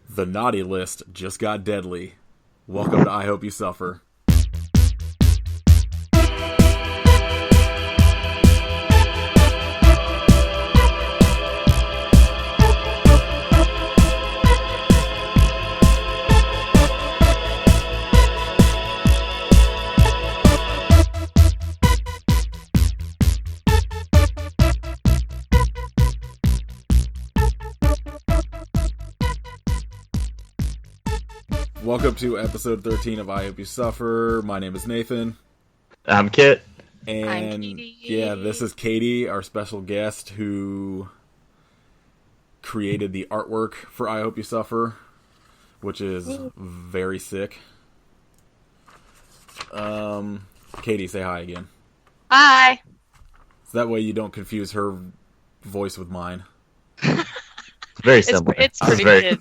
The naughty list just got deadly. Welcome to I Hope You Suffer. Welcome to episode 13 of I Hope You Suffer. My name is Nathan. I'm Kit. And I'm Katey. Yeah, this is Katey, our special guest who created the artwork for I Hope You Suffer, which is very sick. Katey, say hi again. Hi. So that way you don't confuse her voice with mine. Very similar. It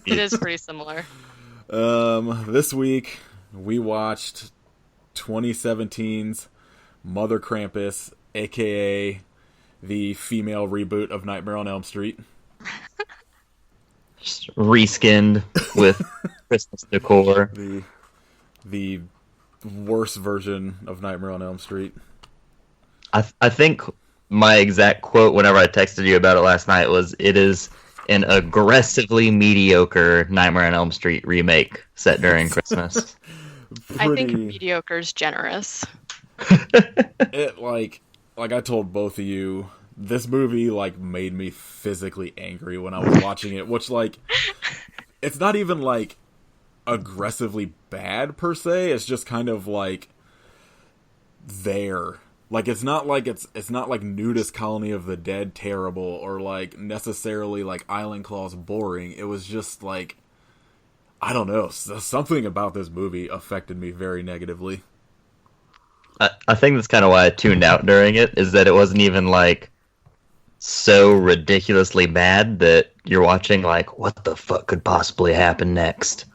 is pretty similar. This week we watched 2017's Mother Krampus, aka the female reboot of Nightmare on Elm Street. Just reskinned with Christmas decor. The worst version of Nightmare on Elm Street. I think my exact quote whenever I texted you about it last night was, "It is an aggressively mediocre Nightmare on Elm Street remake set during Christmas." I think mediocre's generous. It like I told both of you, this movie made me physically angry when I was watching it, which it's not even aggressively bad per se, it's just kind of there. It's not like Nudist Colony of the Dead terrible or necessarily Island Claws boring. It was just I don't know, something about this movie affected me very negatively. I think that's kind of why I tuned out during it, is that it wasn't even so ridiculously bad that you're watching what the fuck could possibly happen next.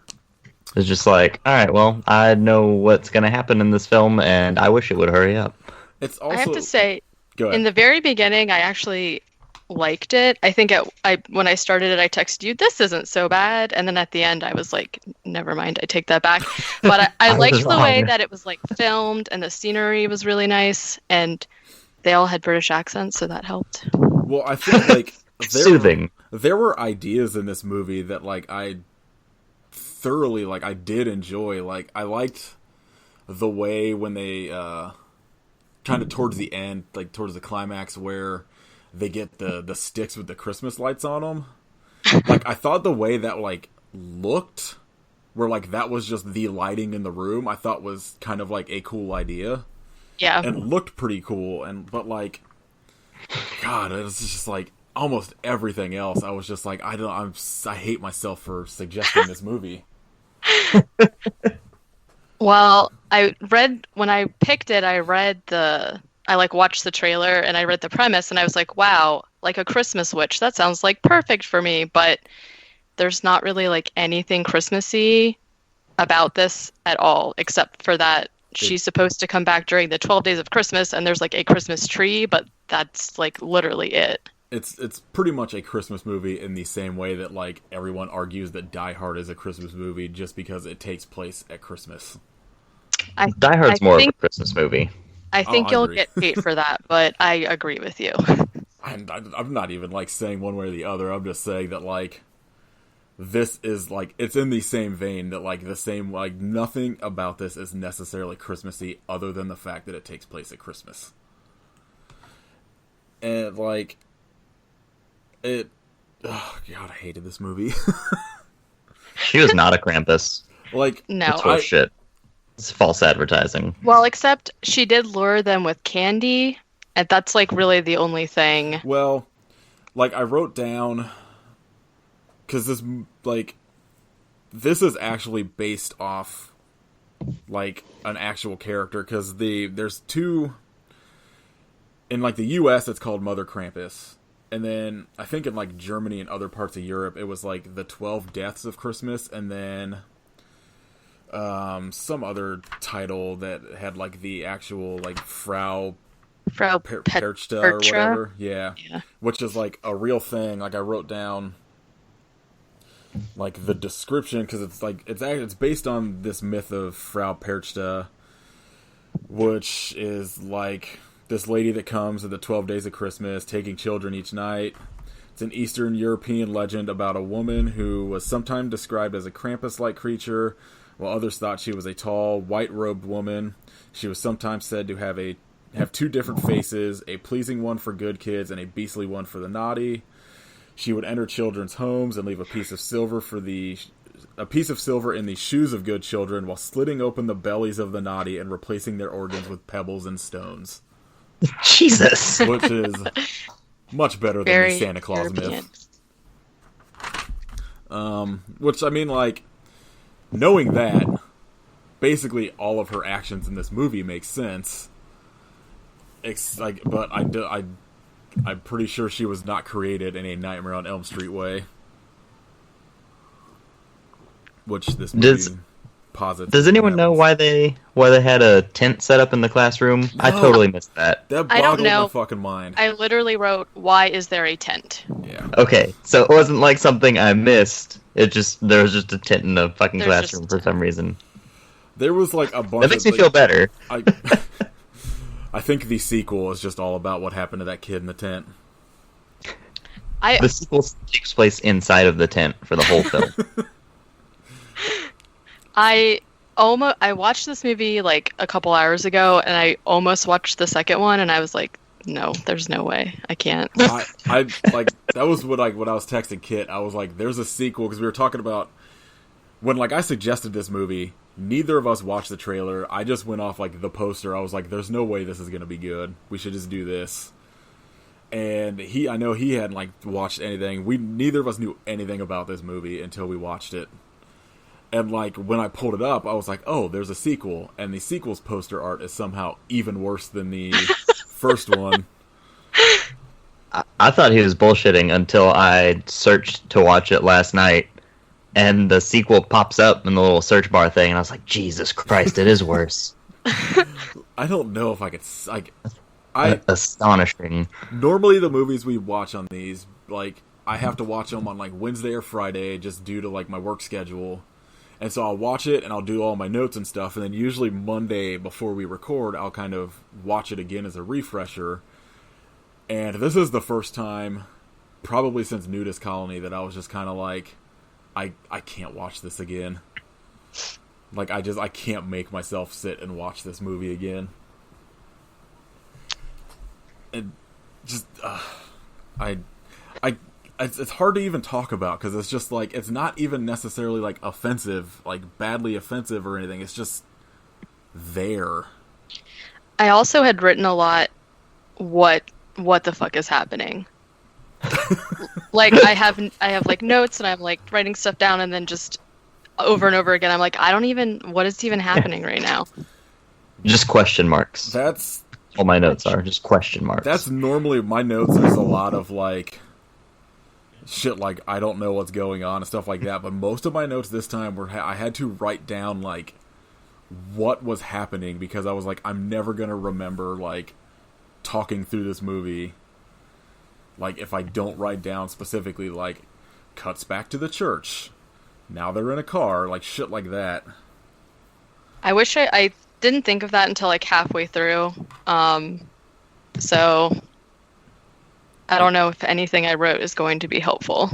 It's just alright, well, I know what's gonna happen in this film and I wish it would hurry up. It's also, I have to say, go ahead. In the very beginning, I actually liked it. I think when I started it, I texted you, "This isn't so bad," and then at the end, I was like, "Never mind, I take that back." But I liked the way that it was filmed, and the scenery was really nice, and they all had British accents, so that helped. Well, I think soothing. There were ideas in this movie that I thoroughly I did enjoy. I liked the way when they kind of towards the end, towards the climax, where they get the sticks with the Christmas lights on them. I thought the way that looked, where that was just the lighting in the room, I thought was kind of a cool idea. Yeah, and looked pretty cool. But God, it was just almost everything else. I was just I hate myself for suggesting this movie. Well, when I picked it, I watched the trailer and I read the premise and I was like, wow, a Christmas witch. That sounds perfect for me. But there's not really anything Christmassy about this at all, except for that she's supposed to come back during the 12 days of Christmas and there's a Christmas tree, but that's literally it. It's pretty much a Christmas movie in the same way that everyone argues that Die Hard is a Christmas movie just because it takes place at Christmas. Die Hard's more of a Christmas movie. I think you'll get hate for that, but I agree with you. I'm not even saying one way or the other. I'm just saying that this is it's in the same vein that the same nothing about this is necessarily Christmassy other than the fact that it takes place at Christmas. And it, oh God, I hated this movie. She was not a Krampus. No, it's shit. It's false advertising. Well, except she did lure them with candy, and that's really the only thing. Well, I wrote down, because this is actually based off an actual character, because there's two in the US it's called Mother Krampus, and then I think in Germany and other parts of Europe it was the 12 Deaths of Christmas, and then some other title that had the actual Frau Perchta or whatever, yeah, which is a real thing. I wrote down like the description, because it's based on this myth of Frau Perchta, which is like this lady that comes at the 12 days of Christmas, taking children each night. It's an Eastern European legend about a woman who was sometimes described as a Krampus-like creature, while others thought she was a tall, white-robed woman. She was sometimes said to have two different faces, a pleasing one for good kids and a beastly one for the naughty. She would enter children's homes and leave a piece of silver in the shoes of good children, while slitting open the bellies of the naughty and replacing their organs with pebbles and stones. Jesus! Which is much better than the Santa Claus European myth. Which, I mean, like, knowing that, basically all of her actions in this movie make sense. But I'm pretty sure she was not created in a Nightmare on Elm Street way. Which this movie posits. Does anyone know why they had a tent set up in the classroom? No. I totally missed that. That boggled my fucking mind. I literally wrote, "Why is there a tent?" Yeah. Okay, so it wasn't like something I missed. There was just a tent in the fucking classroom for some reason. There was like a bunch. That makes me feel better. I think the sequel is just all about what happened to that kid in the tent. The sequel takes place inside of the tent for the whole film. I watched this movie like a couple hours ago, and I almost watched the second one, and I was like, no, there's no way. I can't. I like that was what I was texting Kit. I was like, there's a sequel, because we were talking about when I suggested this movie. Neither of us watched the trailer. I just went off like the poster. I was like, there's no way this is going to be good. We should just do this. And I know he hadn't like watched anything. Neither of us knew anything about this movie until we watched it. And like when I pulled it up, I was like, oh, there's a sequel. And the sequel's poster art is somehow even worse than the first one. I thought he was bullshitting until I searched to watch it last night. And the sequel pops up in the little search bar thing, and I was like, Jesus Christ, it is worse. I don't know if I could... Astonishing. Normally the movies we watch on these, like, I have to watch them on, like, Wednesday or Friday, just due to, like, my work schedule. And so I'll watch it, and I'll do all my notes and stuff, and then usually Monday before we record, I'll kind of watch it again as a refresher. And this is the first time, probably since Nudist Colony, that I was just kind of like... I can't watch this again. Like, I can't make myself sit and watch this movie again. And just, it's hard to even talk about, because it's just like, it's not even necessarily like offensive, like badly offensive or anything. It's just there. I also had written a lot, what the fuck is happening? Like I have like notes, and I'm like writing stuff down, and then just over and over again I'm like, what is even happening right now? Just question marks. That's all my notes are, just question marks. That's normally my notes is a lot of like shit, like I don't know what's going on and stuff like that, but most of my notes this time were I had to write down like what was happening, because I was like, I'm never gonna remember like talking through this movie, like if I don't write down specifically like cuts back to the church, now they're in a car, like shit like that. I wish I didn't think of that until like halfway through, so I don't know if anything I wrote is going to be helpful.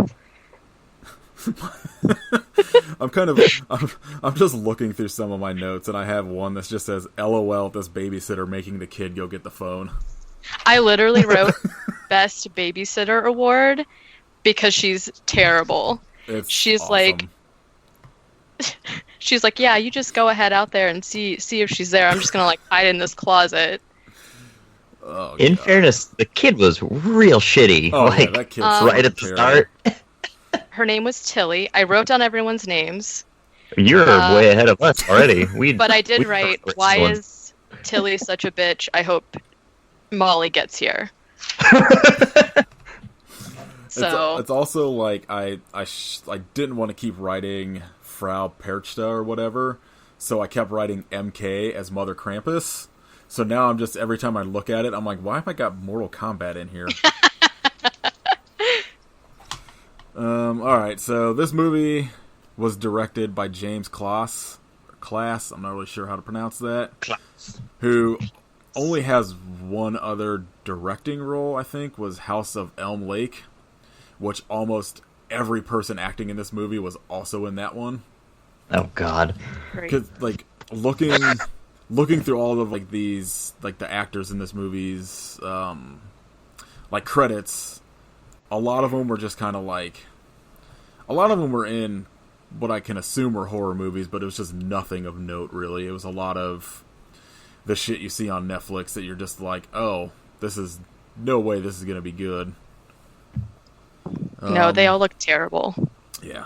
I'm just looking through some of my notes, and I have one that just says, LOL, this babysitter making the kid go get the phone. I literally wrote Best Babysitter Award because she's terrible. She's awesome. She's like, yeah, you just go ahead out there and see if she's there. I'm just gonna like hide in this closet. Oh, in fairness, the kid was real shitty. Oh, like, yeah, that kid's right at the start. Her name was Tilly. I wrote down everyone's names. You're way ahead of us already. But I did write, why is Tilly such a bitch? I hope Molly gets here. So it's also like I didn't want to keep writing Frau Perchta or whatever, so I kept writing MK as Mother Krampus. So now I'm just, every time I look at it, I'm like, why have I got Mortal Kombat in here? All right, so this movie was directed by James Class. I'm not really sure how to pronounce that. Class. Who only has one other directing role, I think, was House of Elm Lake, which almost every person acting in this movie was also in that one. Oh God. Because looking through all of like these like the actors in this movie's like credits, a lot of them were just kind of like a lot of them were in what I can assume were horror movies, but it was just nothing of note really. It was a lot of the shit you see on Netflix that you're just like, oh, this is no way this is gonna be good. No, they all look terrible. Yeah.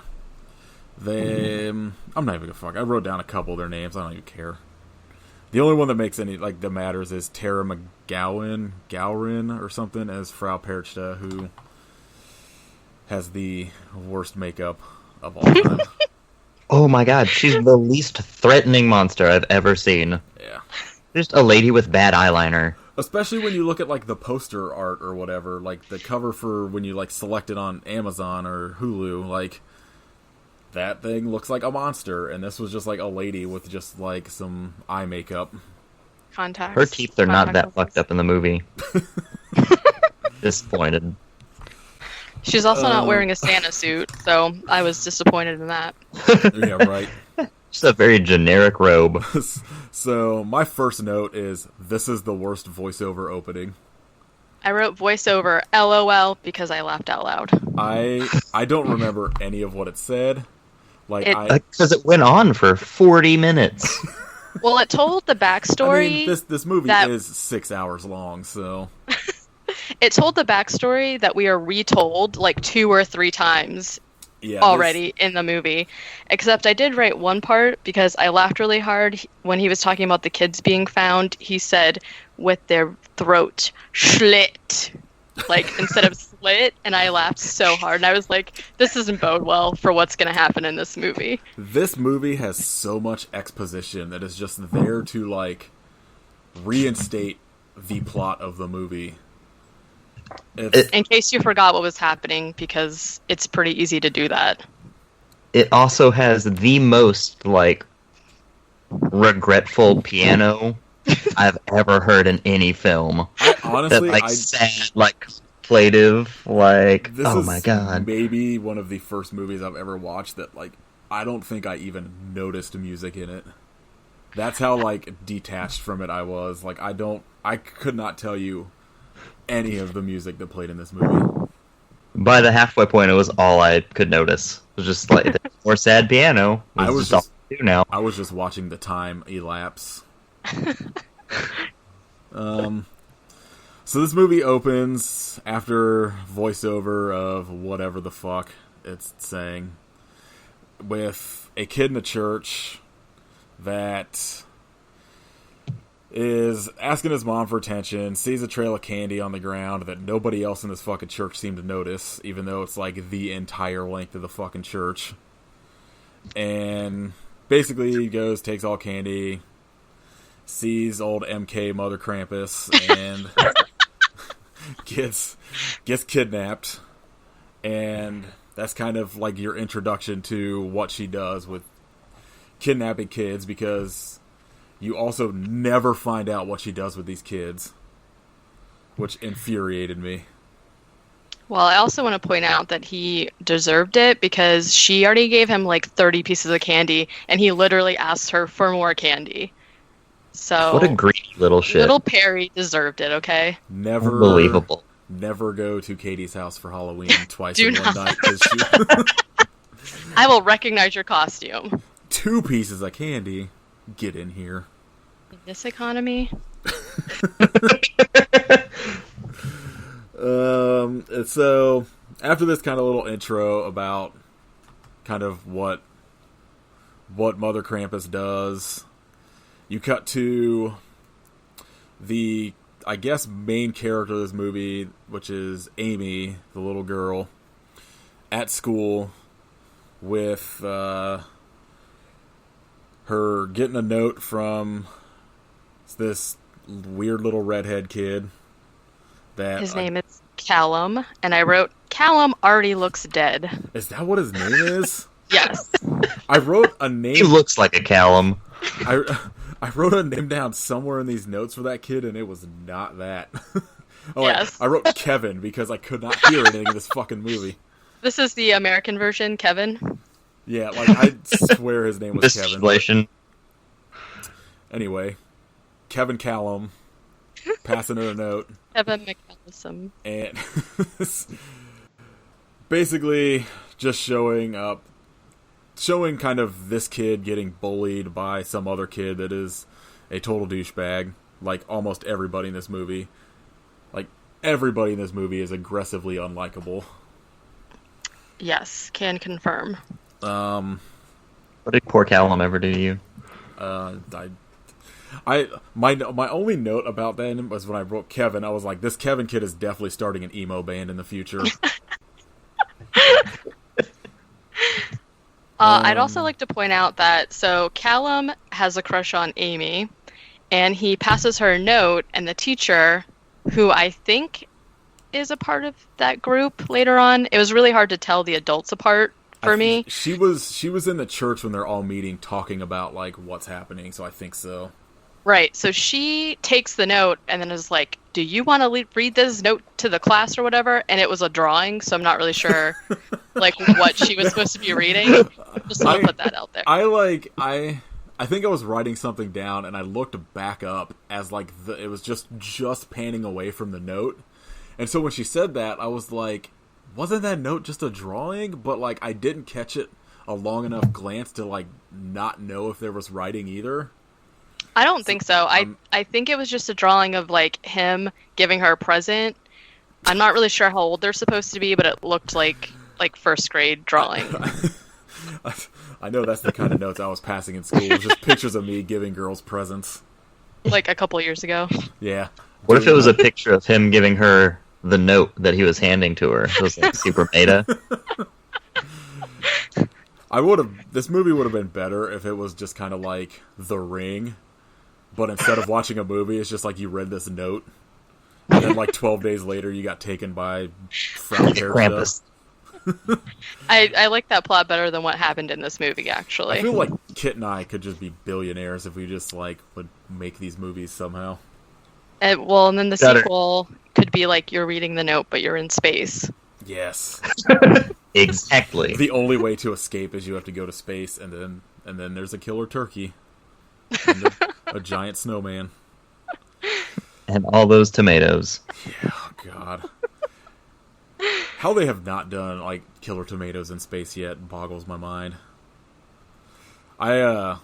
I'm not even gonna fuck. I wrote down a couple of their names. I don't even care. The only one that makes any like that matters is Tara Gowrin or something as Frau Perchta, who has the worst makeup of all time. Oh my God, she's the least threatening monster I've ever seen. Yeah. Just a lady with bad eyeliner. Especially when you look at like the poster art or whatever, like the cover for when you like select it on Amazon or Hulu, like that thing looks like a monster, and this was just like a lady with just like some eye makeup. Contacts. Her teeth are not that fucked up in the movie. Disappointed. She's also not wearing a Santa suit, so I was disappointed in that. Yeah, right. Just a very generic robe. So my first note is this is the worst voiceover opening. I wrote voiceover LOL because I laughed out loud. I don't remember any of what it said. Like because it went on for 40 minutes. Well, it told the backstory. I mean, this movie is 6 hours long, so it told the backstory that we are retold like 2 or 3 times already in the movie. Except I did write one part because I laughed really hard when he was talking about the kids being found. He said with their throat slit, like instead of slit, and I laughed so hard. And I was like, this doesn't bode well for what's going to happen in this movie. This movie has so much exposition that is just there to like reinstate the plot of the movie. In case you forgot what was happening, because it's pretty easy to do that. It also has the most like regretful piano I've ever heard in any film. Honestly, sad, like contemplative, like oh my God. Maybe one of the first movies I've ever watched that like I don't think I even noticed music in it. That's how like detached from it I was. Like I could not tell you any of the music that played in this movie. By the halfway point, it was all I could notice. It was just like more sad piano. I was just all I do now. I was just watching the time elapse. So this movie opens after voiceover of whatever the fuck it's saying, with a kid in a church that is asking his mom for attention, sees a trail of candy on the ground that nobody else in this fucking church seemed to notice, even though it's like the entire length of the fucking church. And basically he goes, takes all candy, sees old MK Mother Krampus, and gets kidnapped. And that's kind of like your introduction to what she does with kidnapping kids, because you also never find out what she does with these kids, which infuriated me. Well, I also want to point out that he deserved it because she already gave him like 30 pieces of candy, and he literally asked her for more candy. So what a greedy little shit. Little Perry deserved it, okay? Unbelievable. Never go to Katie's house for Halloween twice in one night. I will recognize your costume. 2 pieces of candy. Get in here. In this economy? So after this kind of little intro about kind of what Mother Krampus does, you cut to the, I guess, main character of this movie, which is Amy, the little girl, at school with her getting a note from this weird little redhead kid. That his name is Callum, and I wrote Callum already looks dead. Is that what his name is? Yes. I wrote a name. He looks like a Callum. I wrote a name down somewhere in these notes for that kid, and it was not that. Yes. I wrote Kevin because I could not hear anything in this fucking movie. This is the American version, Kevin. Yeah, like, I swear his name was This Kevin. situation. Anyway, Kevin Callum, passing her a note. Kevin McAllison. And basically just showing kind of this kid getting bullied by some other kid that is a total douchebag, like almost everybody in this movie. Like, everybody in this movie is aggressively unlikable. Yes, can confirm. What did poor Callum ever do to you? My only note about that was when I wrote Kevin, I was like, this Kevin kid is definitely starting an emo band in the future. I'd also like to point out that, so Callum has a crush on Amy, and he passes her a note, and the teacher, who I think is a part of that group later on, it was really hard to tell the adults apart for me. She was in the church when they're all meeting, talking about, like, what's happening, so I think so. Right, so she takes the note and then is like, do you want to read this note to the class or whatever? And it was a drawing, so I'm not really sure like what she was supposed to be reading. Just want to put that out there. I think I was writing something down and I looked back up as like it was just panning away from the note. And so when she said that, I was like, wasn't that note just a drawing? But like I didn't catch it a long enough glance to like not know if there was writing either. I don't think so. I think it was just a drawing of like him giving her a present. I'm not really sure how old they're supposed to be, but it looked like first grade drawing. I know that's the kind of notes I was passing in school. It was just pictures of me giving girls presents. Like a couple years ago. Yeah. What if it was a picture of him giving her the note that he was handing to her? It was like super meta. This movie would have been better if it was just kind of like The Ring, but instead of watching a movie, it's just like you read this note, and then like 12 days later, you got taken by Krampus. I like that plot better than what happened in this movie, actually. I feel like Kit and I could just be billionaires if we just like would make these movies somehow. And then the sequel could be like you're reading the note, but you're in space. Yes. Exactly. The only way to escape is you have to go to space, and then there's a killer turkey, and a giant snowman, and all those tomatoes. Yeah, oh God. How they have not done like killer tomatoes in space yet boggles my mind. I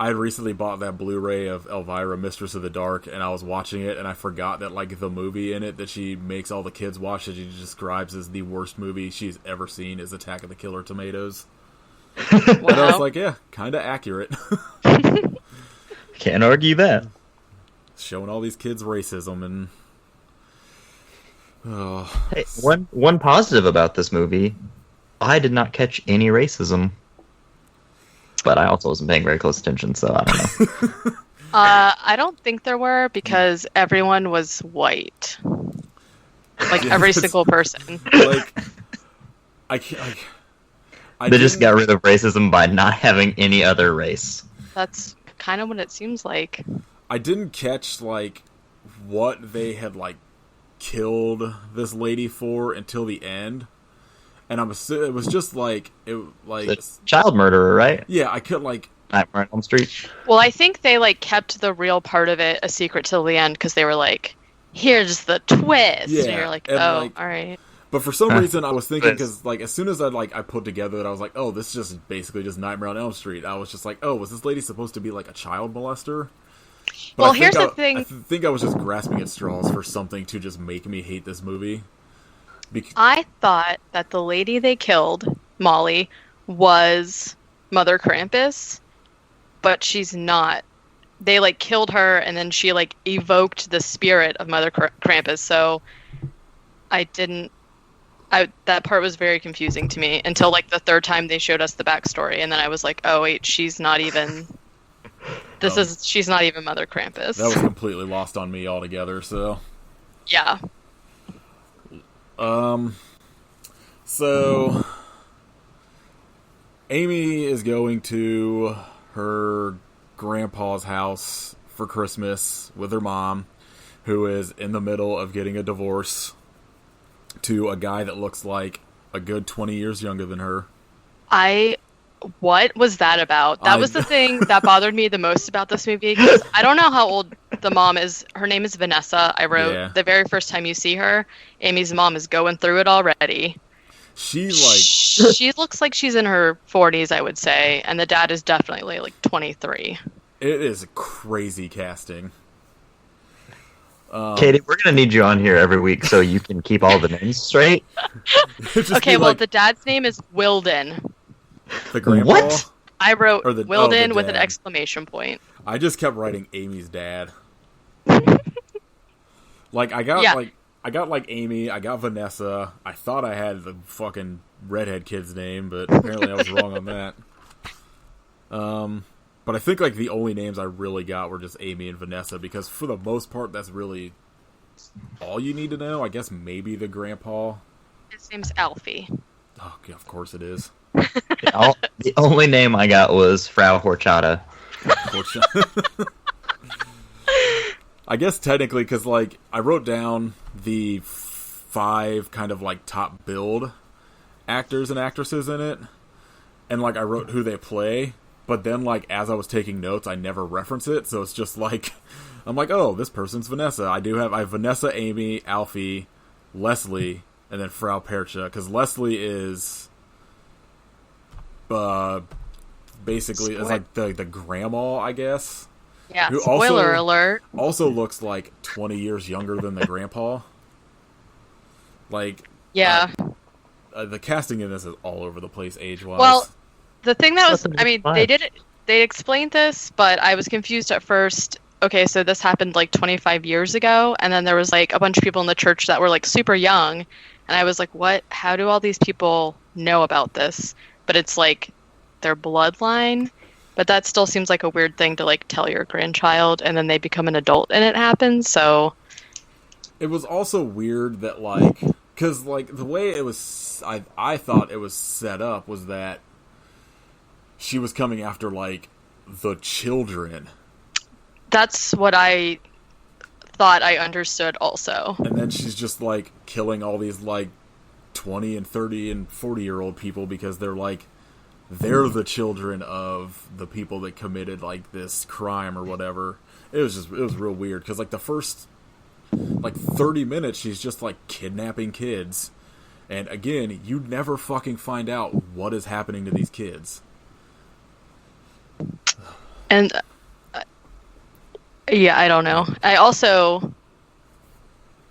recently bought that Blu-ray of Elvira, Mistress of the Dark, and I was watching it, and I forgot that like the movie in it that she makes all the kids watch that she describes as the worst movie she's ever seen is Attack of the Killer Tomatoes. Wow. And I was like, yeah, kind of accurate. Can't argue that. Showing all these kids racism and. Hey, one positive about this movie, I did not catch any racism. But I also wasn't paying very close attention, so I don't know. I don't think there were, because everyone was white. Like, every single person. Like, They just got rid of racism by not having any other race. That's kind of what it seems like. I didn't catch, like, what they had, like, killed this lady for until the end. And it was just like The child murderer, right? Yeah, I could like Nightmare on Elm Street. Well, I think they like kept the real part of it a secret till the end because they were like, "Here's the twist." Yeah, and you're like, and, "Oh, like, all right." But for some reason, I was thinking because like as soon as I put together that I was like, "Oh, this is just basically just Nightmare on Elm Street." I was just like, "Oh, was this lady supposed to be like a child molester?" But well, here's the thing. I think I was just grasping at straws for something to just make me hate this movie. I thought that the lady they killed, Molly, was Mother Krampus, but she's not. They like killed her, and then she like evoked the spirit of Mother Krampus. So that part was very confusing to me until like the third time they showed us the backstory, and then I was like, oh wait, she's not even. She's not even Mother Krampus. That was completely lost on me altogether. So yeah. So Amy is going to her grandpa's house for Christmas with her mom, who is in the middle of getting a divorce to a guy that looks like a good 20 years younger than her. What was that about? That was the thing that bothered me the most about this movie, because I don't know how old the mom is. Her name is Vanessa. I wrote the very first time you see her, Amy's mom is going through it already. She looks like she's in her 40s, I would say, and the dad is definitely like 23. It is crazy casting. Katie, we're gonna need you on here every week so you can keep all the names straight. Okay, well, the dad's name is Wilden. The grandpa? What? I wrote Wilden with an exclamation point. I just kept writing Amy's dad. Like I got Amy, I got Vanessa. I thought I had the fucking redhead kid's name, but apparently I was wrong on that. But I think like the only names I really got were just Amy and Vanessa, because for the most part that's really all you need to know. I guess maybe the grandpa. His name's Alfie. Oh, yeah, of course it is. The only name I got was Frau Horchata. I guess technically, because like I wrote down the 5 kind of like top billed actors and actresses in it, and like I wrote who they play, but then like as I was taking notes, I never reference it, so it's just like I'm like, oh, this person's Vanessa. I have Vanessa, Amy, Alfie, Leslie, and then Frau Percha, because Leslie is basically is like the grandma, I guess. Yeah, who spoiler alert. Also looks like 20 years younger than the grandpa. Like, yeah. The casting in this is all over the place age-wise. Well, the thing that was, I mean, they explained this, but I was confused at first. Okay, so this happened like 25 years ago, and then there was like a bunch of people in the church that were like super young, and I was like, what? How do all these people know about this? But it's like their bloodline. But that still seems like a weird thing to like tell your grandchild, and then they become an adult and it happens. So it was also weird that like, because like the way it was, I thought it was set up was that she was coming after like the children. That's what I thought I understood also. And then she's just like killing all these like 20 and 30 and 40-year-old people because they're the children of the people that committed like this crime or whatever. It was real weird because like the first like 30 minutes she's just like kidnapping kids, and again you never fucking find out what is happening to these kids. And yeah, I don't know. I also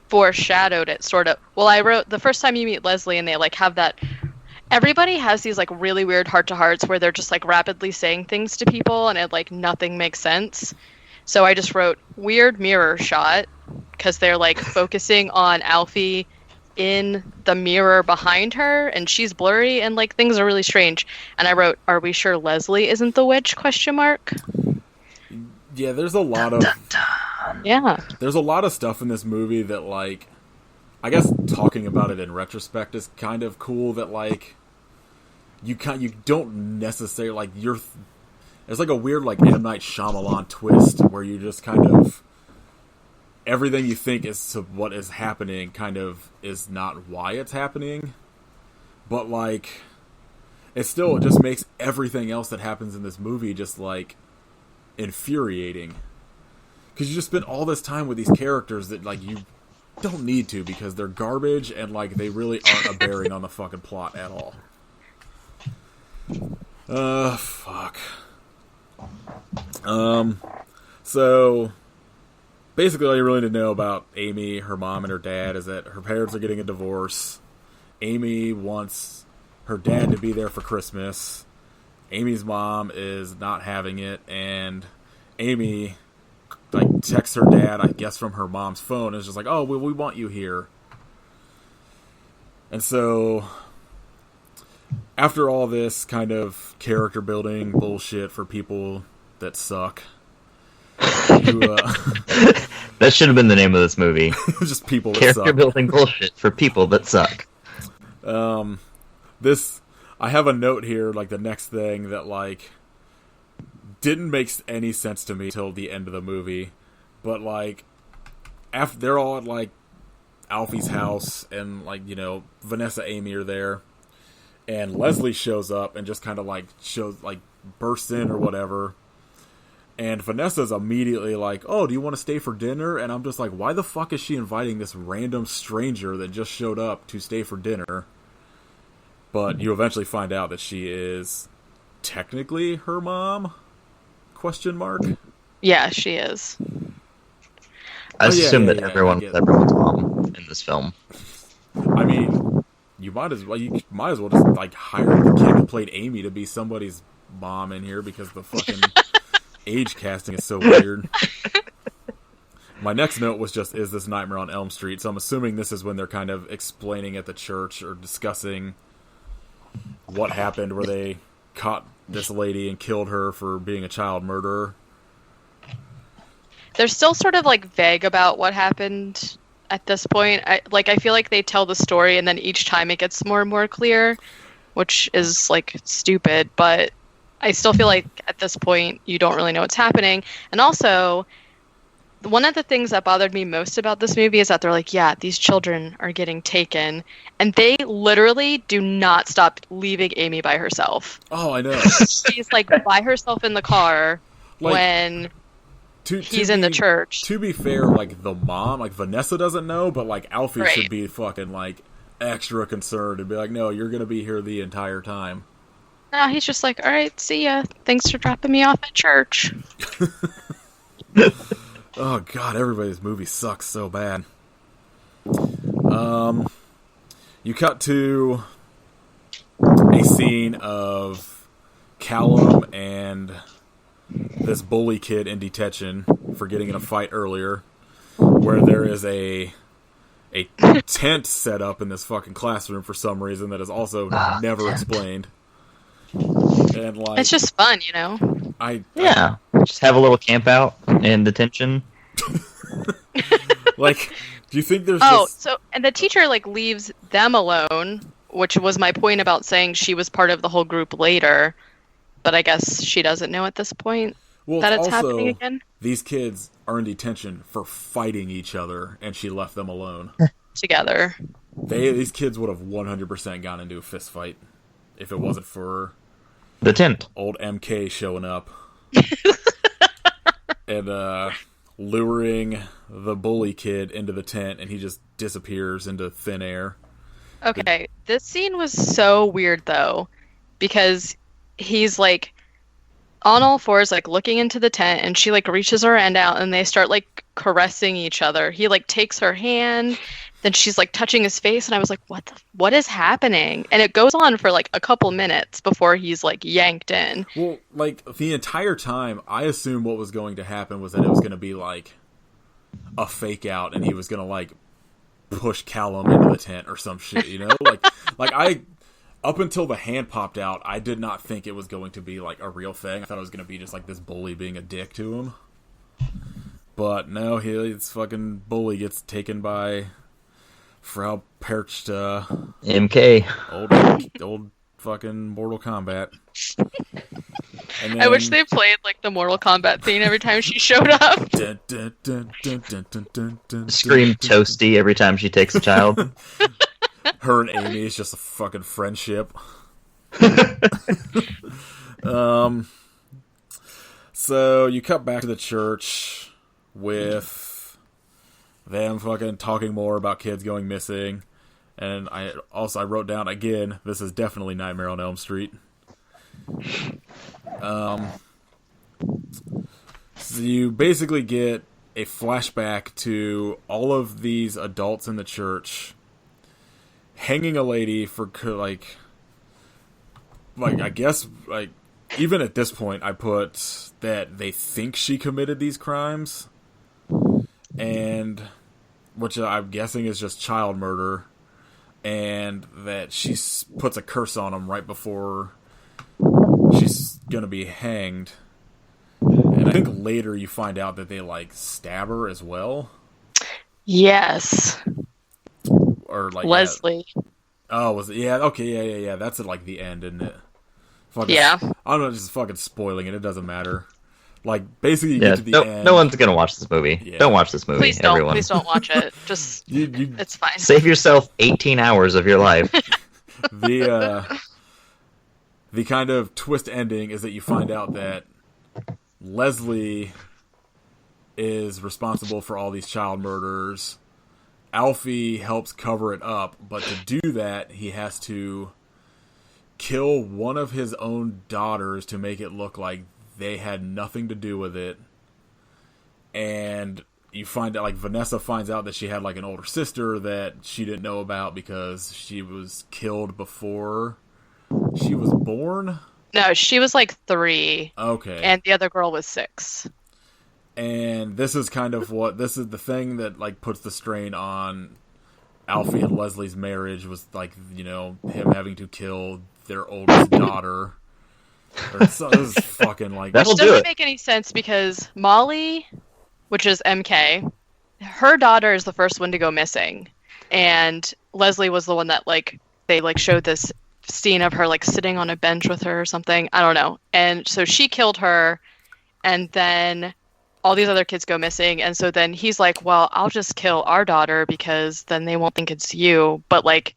foreshadowed it sort of. Well, I wrote the first time you meet Leslie and they like have that. Everybody has these like really weird heart-to-hearts where they're just like rapidly saying things to people and it like nothing makes sense. So I just wrote weird mirror shot because they're like focusing on Alfie in the mirror behind her and she's blurry and like things are really strange. And I wrote, "Are we sure Leslie isn't the witch?" ? Yeah, there's a lot of yeah. There's a lot of stuff in this movie that like, I guess talking about it in retrospect is kind of cool that like you don't necessarily like there's like a weird like M. Night Shyamalan twist where you just kind of everything you think is what is happening kind of is not why it's happening, but like it just makes everything else that happens in this movie just like infuriating because you just spend all this time with these characters that like you don't need to because they're garbage and like they really aren't a bearing on the fucking plot at all. Fuck. So basically all you really need to know about Amy, her mom, and her dad is that her parents are getting a divorce. Amy wants her dad to be there for Christmas. Amy's mom is not having it, and Amy like texts her dad, I guess from her mom's phone, and is just like, "Oh, we want you here." And so after all this kind of character building bullshit for people that suck, who, That should have been the name of this movie. just people that Character suck. building bullshit for people that suck. This, I have a note here, like the next thing that like didn't make any sense to me till the end of the movie, but like after they're all at like Alfie's house and like, you know, Vanessa, Amy are there, and Leslie shows up and just kind of like bursts in or whatever. And Vanessa's immediately like, oh, do you want to stay for dinner? And I'm just like, why the fuck is she inviting this random stranger that just showed up to stay for dinner? But you eventually find out that she is technically her mom? Question mark? Yeah, she is. I assume that yeah, everyone's mom in this film. I mean, you might as well just like hire the kid who played Amy to be somebody's mom in here because the fucking age casting is so weird. My next note was just, is this Nightmare on Elm Street? So I'm assuming this is when they're kind of explaining at the church or discussing what happened where they caught this lady and killed her for being a child murderer. They're still sort of like vague about what happened at this point. I feel like they tell the story and then each time it gets more and more clear, which is like stupid, but I still feel like at this point you don't really know what's happening. And also, one of the things that bothered me most about this movie is that they're like, yeah, these children are getting taken. And they literally do not stop leaving Amy by herself. Oh, I know. She's like by herself in the car when he's in the church. To be fair, like the mom, like Vanessa doesn't know, but like Alfie should be fucking like extra concerned and be like, no, you're going to be here the entire time. No, he's just like, all right, see ya. Thanks for dropping me off at church. Oh god, everybody's movie sucks so bad. You cut to a scene of Callum and this bully kid in detention for getting in a fight earlier, where there is a tent set up in this fucking classroom for some reason that is also never explained. And like, it's just fun, you know? Just have a little camp out in detention. Like, do you think there's and the teacher like leaves them alone, which was my point about saying she was part of the whole group later, but I guess she doesn't know at this point that it's happening again. These kids are in detention for fighting each other, and she left them alone. Together. These kids would have 100% gone into a fist fight if it wasn't for the tent. Old MK showing up and luring the bully kid into the tent, and he just disappears into thin air. Okay, this scene was so weird though, because he's like on all fours, like looking into the tent, and she like reaches her hand out, and they start like caressing each other. He like takes her hand, then she's like touching his face, and I was like, what is happening? And it goes on for like a couple minutes before he's like yanked in. Well, like the entire time, I assumed what was going to happen was that it was going to be like a fake out, and he was going to like push Callum into the tent or some shit, you know? like I, up until the hand popped out, I did not think it was going to be like a real thing. I thought it was going to be just like this bully being a dick to him. But no, his fucking bully gets taken by Frau Perched, MK. old fucking Mortal Kombat. And then, I wish they played like the Mortal Kombat theme every time she showed up. Scream toasty every time she takes a child. Her and Amy is just a fucking friendship. So you cut back to the church with them fucking talking more about kids going missing. And I wrote down again, this is definitely Nightmare on Elm Street. So you basically get a flashback to all of these adults in the church hanging a lady for like I guess like even at this point I put that they think she committed these crimes, and which I'm guessing is just child murder, and that she puts a curse on them right before she's gonna be hanged. And I think later you find out that they like stab her as well. Yes. Or like Leslie. Yeah. Oh, was it? Yeah. Okay. Yeah. That's at like the end, isn't it? Fucking, yeah. I'm not just fucking spoiling it. It doesn't matter. Like basically, you get to the end. No one's gonna watch this movie. Yeah. Don't watch this movie. Please don't. Everyone. Please don't watch it. Just it's fine. Save yourself 18 hours of your life. The kind of twist ending is that you find out that Leslie is responsible for all these child murders. Alfie helps cover it up, but to do that, he has to kill one of his own daughters to make it look like they had nothing to do with it. And you find out, like, Vanessa finds out that she had, like, an older sister that she didn't know about because she was killed before she was born. No, she was like 3. Okay. And the other girl was 6. And this is the thing that, like, puts the strain on Alfie and Leslie's marriage was, like, you know, him having to kill their oldest daughter. This is fucking, like... Which doesn't make any sense because Molly, which is MK, her daughter is the first one to go missing. And Leslie was the one that, like, they, like, showed this scene of her, like, sitting on a bench with her or something. I don't know. And so she killed her, and then all these other kids go missing. And so then he's like, well, I'll just kill our daughter because then they won't think it's you. But, like,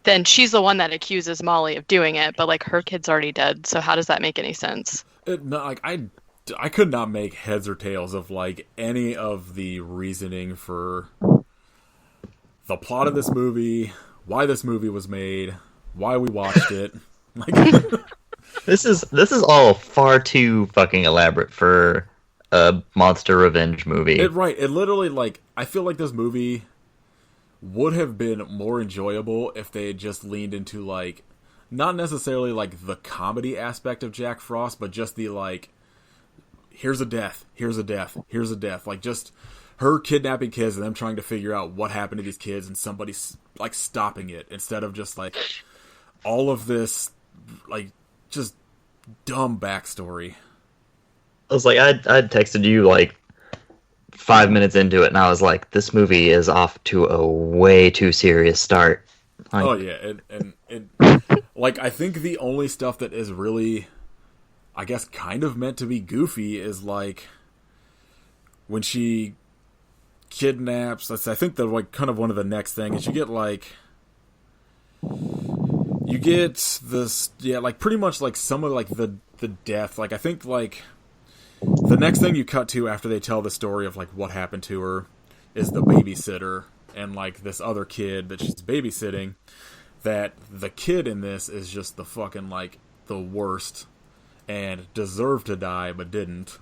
then she's the one that accuses Molly of doing it, but, like, her kid's already dead. So how does that make any sense? I could not make heads or tails of, like, any of the reasoning for the plot of this movie, why this movie was made, why we watched it. Like, this is all far too fucking elaborate for a monster revenge movie. It literally, like, I feel like this movie would have been more enjoyable if they had just leaned into, like, not necessarily, like, the comedy aspect of Jack Frost, but just the, like, here's a death, here's a death, here's a death. Like, just her kidnapping kids and them trying to figure out what happened to these kids and somebody, like, stopping it instead of just, like, all of this, like, just dumb backstory. I was like, I texted you, like, 5 minutes into it, and I was like, this movie is off to a way too serious start. Like, oh, yeah, and like, I think the only stuff that is really, I guess, kind of meant to be goofy is, like, when she kidnaps, I think the, like, kind of one of the next thing is you get this, yeah, like, pretty much, like, some of, like, the death, like, I think, like, the next thing you cut to after they tell the story of, like, what happened to her is the babysitter and, like, this other kid that she's babysitting, that the kid in this is just the fucking, like, the worst and deserved to die but didn't.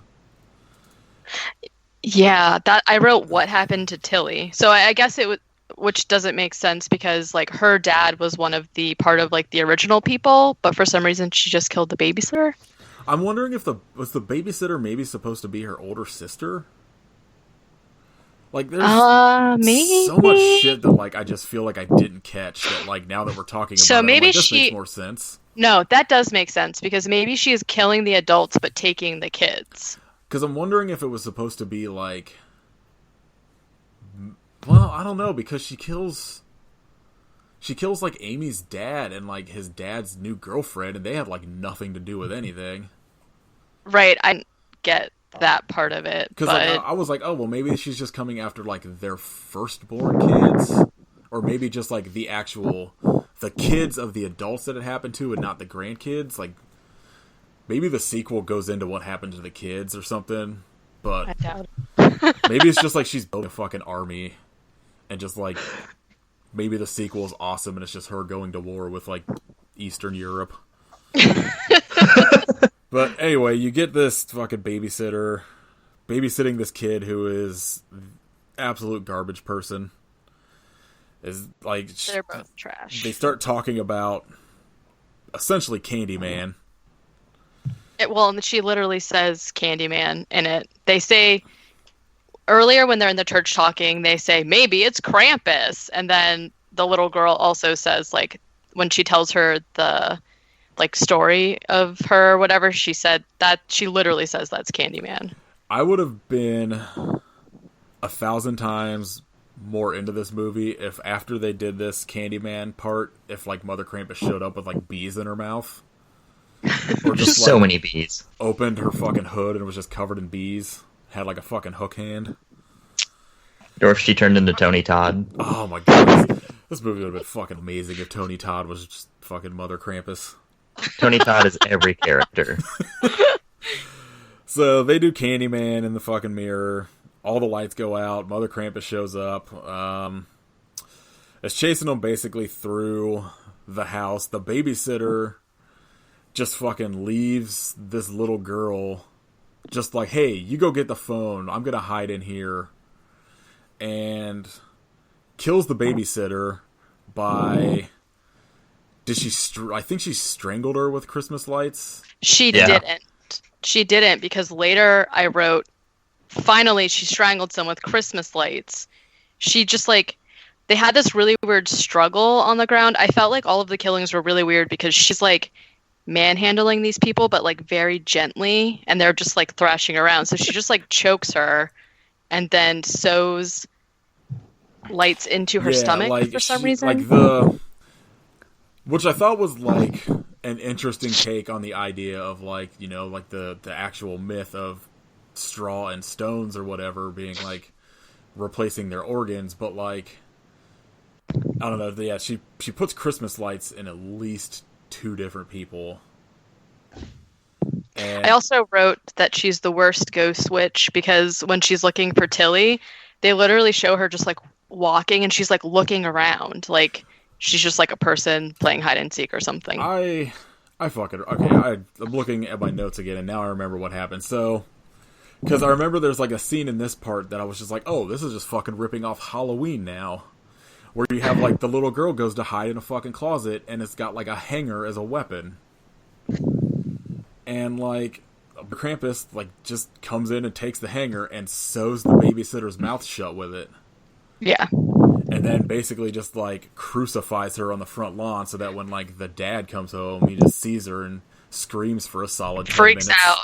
Yeah, that I wrote what happened to Tilly. So I guess it would, which doesn't make sense because, like, her dad was one of the part of, like, the original people, but for some reason she just killed the babysitter. I'm wondering if was the babysitter maybe supposed to be her older sister? Like, there's maybe so much shit that, like, I just feel like I didn't catch that, like, now that we're talking about it, maybe like, this makes more sense. No, that does make sense because maybe she is killing the adults but taking the kids. Because I'm wondering if it was supposed to be, like, well, I don't know, because she kills, like, Amy's dad and, like, his dad's new girlfriend, and they have, like, nothing to do with anything. Right, I get that part of it. Because, but... like, I was like, oh, well, maybe she's just coming after, like, their firstborn kids. Or maybe just, like, the kids of the adults that it happened to and not the grandkids. Like, maybe the sequel goes into what happened to the kids or something. But I doubt it. Maybe it's just, like, she's building a fucking army. And just, like, maybe the sequel is awesome and it's just her going to war with, like, Eastern Europe. But anyway, you get this fucking babysitter babysitting this kid who is absolute garbage person. Is like, they're both trash. They start talking about essentially Candyman. And she literally says Candyman in it. They say earlier when they're in the church talking, they say maybe it's Krampus, and then the little girl also says, like, when she tells her like story of her or whatever, she said that she literally says that's Candyman. I would have been 1,000 times more into this movie if after they did this Candyman part, if like Mother Krampus showed up with like bees in her mouth. Or just so like, many bees. Opened her fucking hood and was just covered in bees. Had like a fucking hook hand. Or if she turned into Tony Todd. Oh my goodness. This movie would have been fucking amazing if Tony Todd was just fucking Mother Krampus. Tony Todd is every character. So they do Candyman in the fucking mirror. All the lights go out. Mother Krampus shows up. It's chasing them basically through the house. The babysitter just fucking leaves this little girl just like, hey, you go get the phone. I'm going to hide in here. And kills the babysitter by... I think she strangled her with Christmas lights. She didn't. She didn't, because later I wrote, finally she strangled someone with Christmas lights. She just like, they had this really weird struggle on the ground. I felt like all of the killings were really weird because she's like manhandling these people, but like very gently, and they're just like thrashing around. So she just like chokes her and then sews lights into her stomach like for some reason. Like which I thought was like an interesting take on the idea of like, you know, like the actual myth of straw and stones or whatever being like replacing their organs, but like I don't know, yeah, she puts Christmas lights in at least 2 different people. And I also wrote that she's the worst ghost witch because when she's looking for Tilly, they literally show her just like walking and she's like looking around like she's just like a person playing hide and seek or something. I fucking... Okay, I'm looking at my notes again, and now I remember what happened. So, because I remember there's like a scene in this part that I was just like, oh, this is just fucking ripping off Halloween now. Where you have like the little girl goes to hide in a fucking closet, and it's got like a hanger as a weapon. And like, Krampus like just comes in and takes the hanger and sews the babysitter's mouth shut with it. Yeah. And then basically just, like, crucifies her on the front lawn so that when, like, the dad comes home, he just sees her and screams for a solid 10 Freaks minutes. out,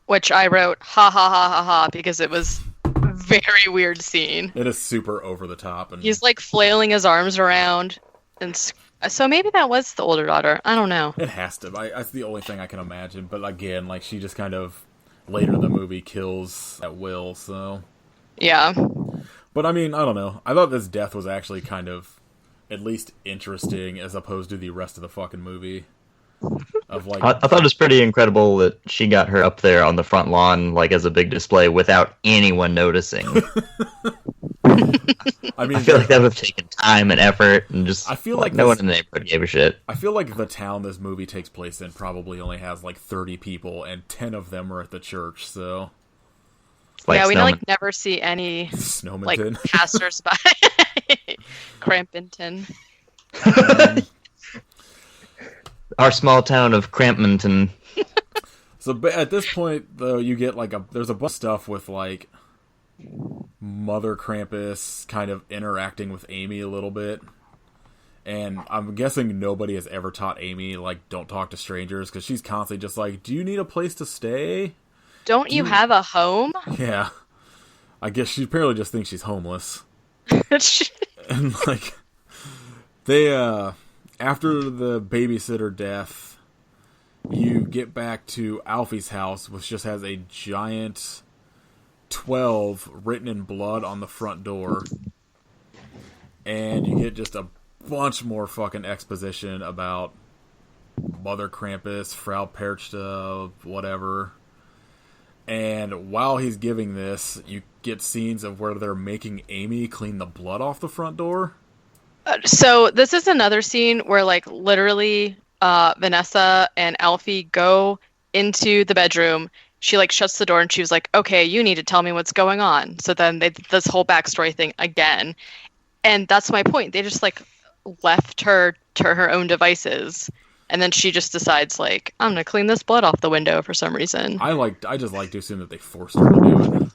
which I wrote, ha ha ha ha ha, because it was a very weird scene. It is super over the top. And he's, like, flailing his arms around. And so maybe that was the older daughter. I don't know. It has to. That's the only thing I can imagine. But, again, like, she just kind of, later in the movie, kills at will, so... Yeah. But, I mean, I don't know. I thought this death was actually kind of at least interesting as opposed to the rest of the fucking movie. Of like, I thought it was pretty incredible that she got her up there on the front lawn, like, as a big display without anyone noticing. I mean, I feel like that would have taken time and effort, and just I feel like no one in the neighborhood gave a shit. I feel like the town this movie takes place in probably only has like 30 people, and 10 of them are at the church, so... Like yeah, we like never see any like passersby. Crampington. Our small town of Crampington. So at this point, though, you get like there's a bunch of stuff with like Mother Krampus kind of interacting with Amy a little bit. And I'm guessing nobody has ever taught Amy, like, don't talk to strangers, because she's constantly just like, do you need a place to stay? Don't you have a home? Yeah. I guess she apparently just thinks she's homeless. And, like, they, after the babysitter death, you get back to Alfie's house, which just has a giant 12 written in blood on the front door. And you get just a bunch more fucking exposition about Mother Krampus, Frau Perchta, whatever. And while he's giving this, you get scenes of where they're making Amy clean the blood off the front door. So this is another scene where, like, literally Vanessa and Alfie go into the bedroom. She, like, shuts the door and she was like, okay, you need to tell me what's going on. So then they did this whole backstory thing again. And that's my point. They just, like, left her to her own devices. And then she just decides, like, I'm going to clean this blood off the window for some reason. I just like to assume that they forced her to do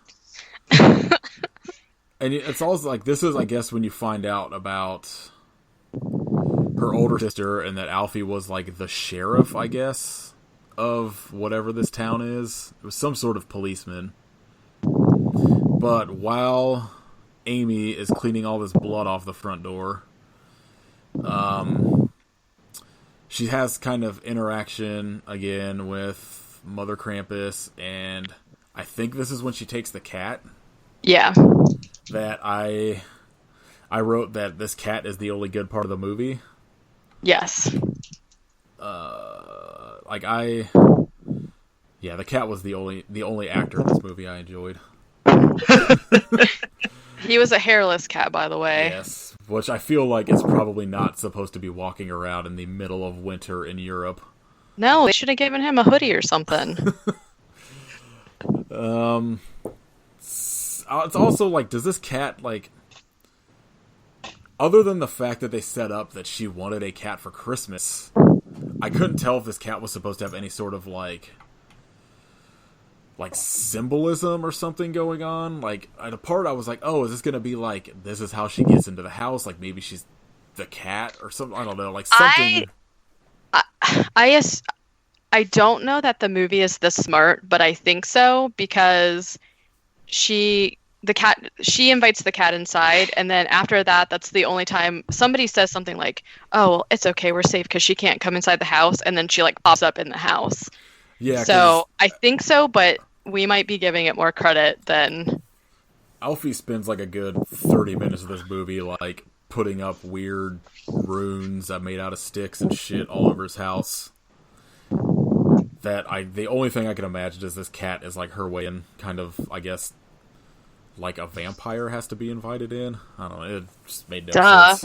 it. And it's also like, this is, I guess, when you find out about her older sister, and that Alfie was like the sheriff, I guess, of whatever this town is. It was some sort of policeman. But while Amy is cleaning all this blood off the front door, she has kind of interaction again with Mother Krampus, and I think this is when she takes the cat. Yeah. That I wrote that this cat is the only good part of the movie. Yes. The cat was the only actor in this movie I enjoyed. He was a hairless cat, by the way. Yes, which I feel like is probably not supposed to be walking around in the middle of winter in Europe. No, they should have given him a hoodie or something. It's also like, does this cat, like, other than the fact that they set up that she wanted a cat for Christmas, I couldn't tell if this cat was supposed to have any sort of like symbolism or something going on. Like, at a part I was like, oh, is this gonna be like, this is how she gets into the house, like maybe she's the cat or something, I don't know, like something. I don't know that the movie is this smart, but I think so, because she invites the cat inside, and then after that, that's the only time somebody says something like, oh, well, it's okay, we're safe because she can't come inside the house, and then she like pops up in the house. Yeah. So I think so, but we might be giving it more credit than... Alfie spends like a good 30 minutes of this movie like putting up weird runes that made out of sticks and shit all over his house. The only thing I can imagine is this cat is like her way in, kind of, I guess, like a vampire has to be invited in. I don't know, it just made no sense.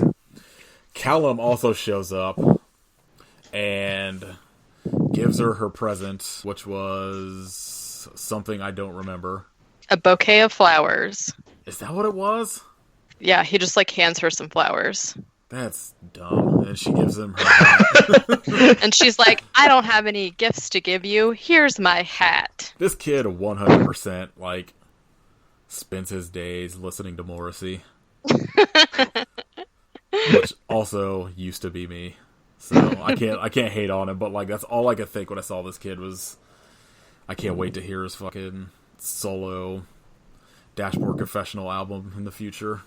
Callum also shows up and gives her present, which was something I don't remember. A bouquet of flowers. Is that what it was? Yeah, he just like hands her some flowers. That's dumb. And she gives him her hat. And she's like, I don't have any gifts to give you. Here's my hat. This kid 100% like spends his days listening to Morrissey. Which also used to be me. So I can't hate on him, but like that's all I could think when I saw this kid was, I can't wait to hear his fucking solo Dashboard Confessional album in the future.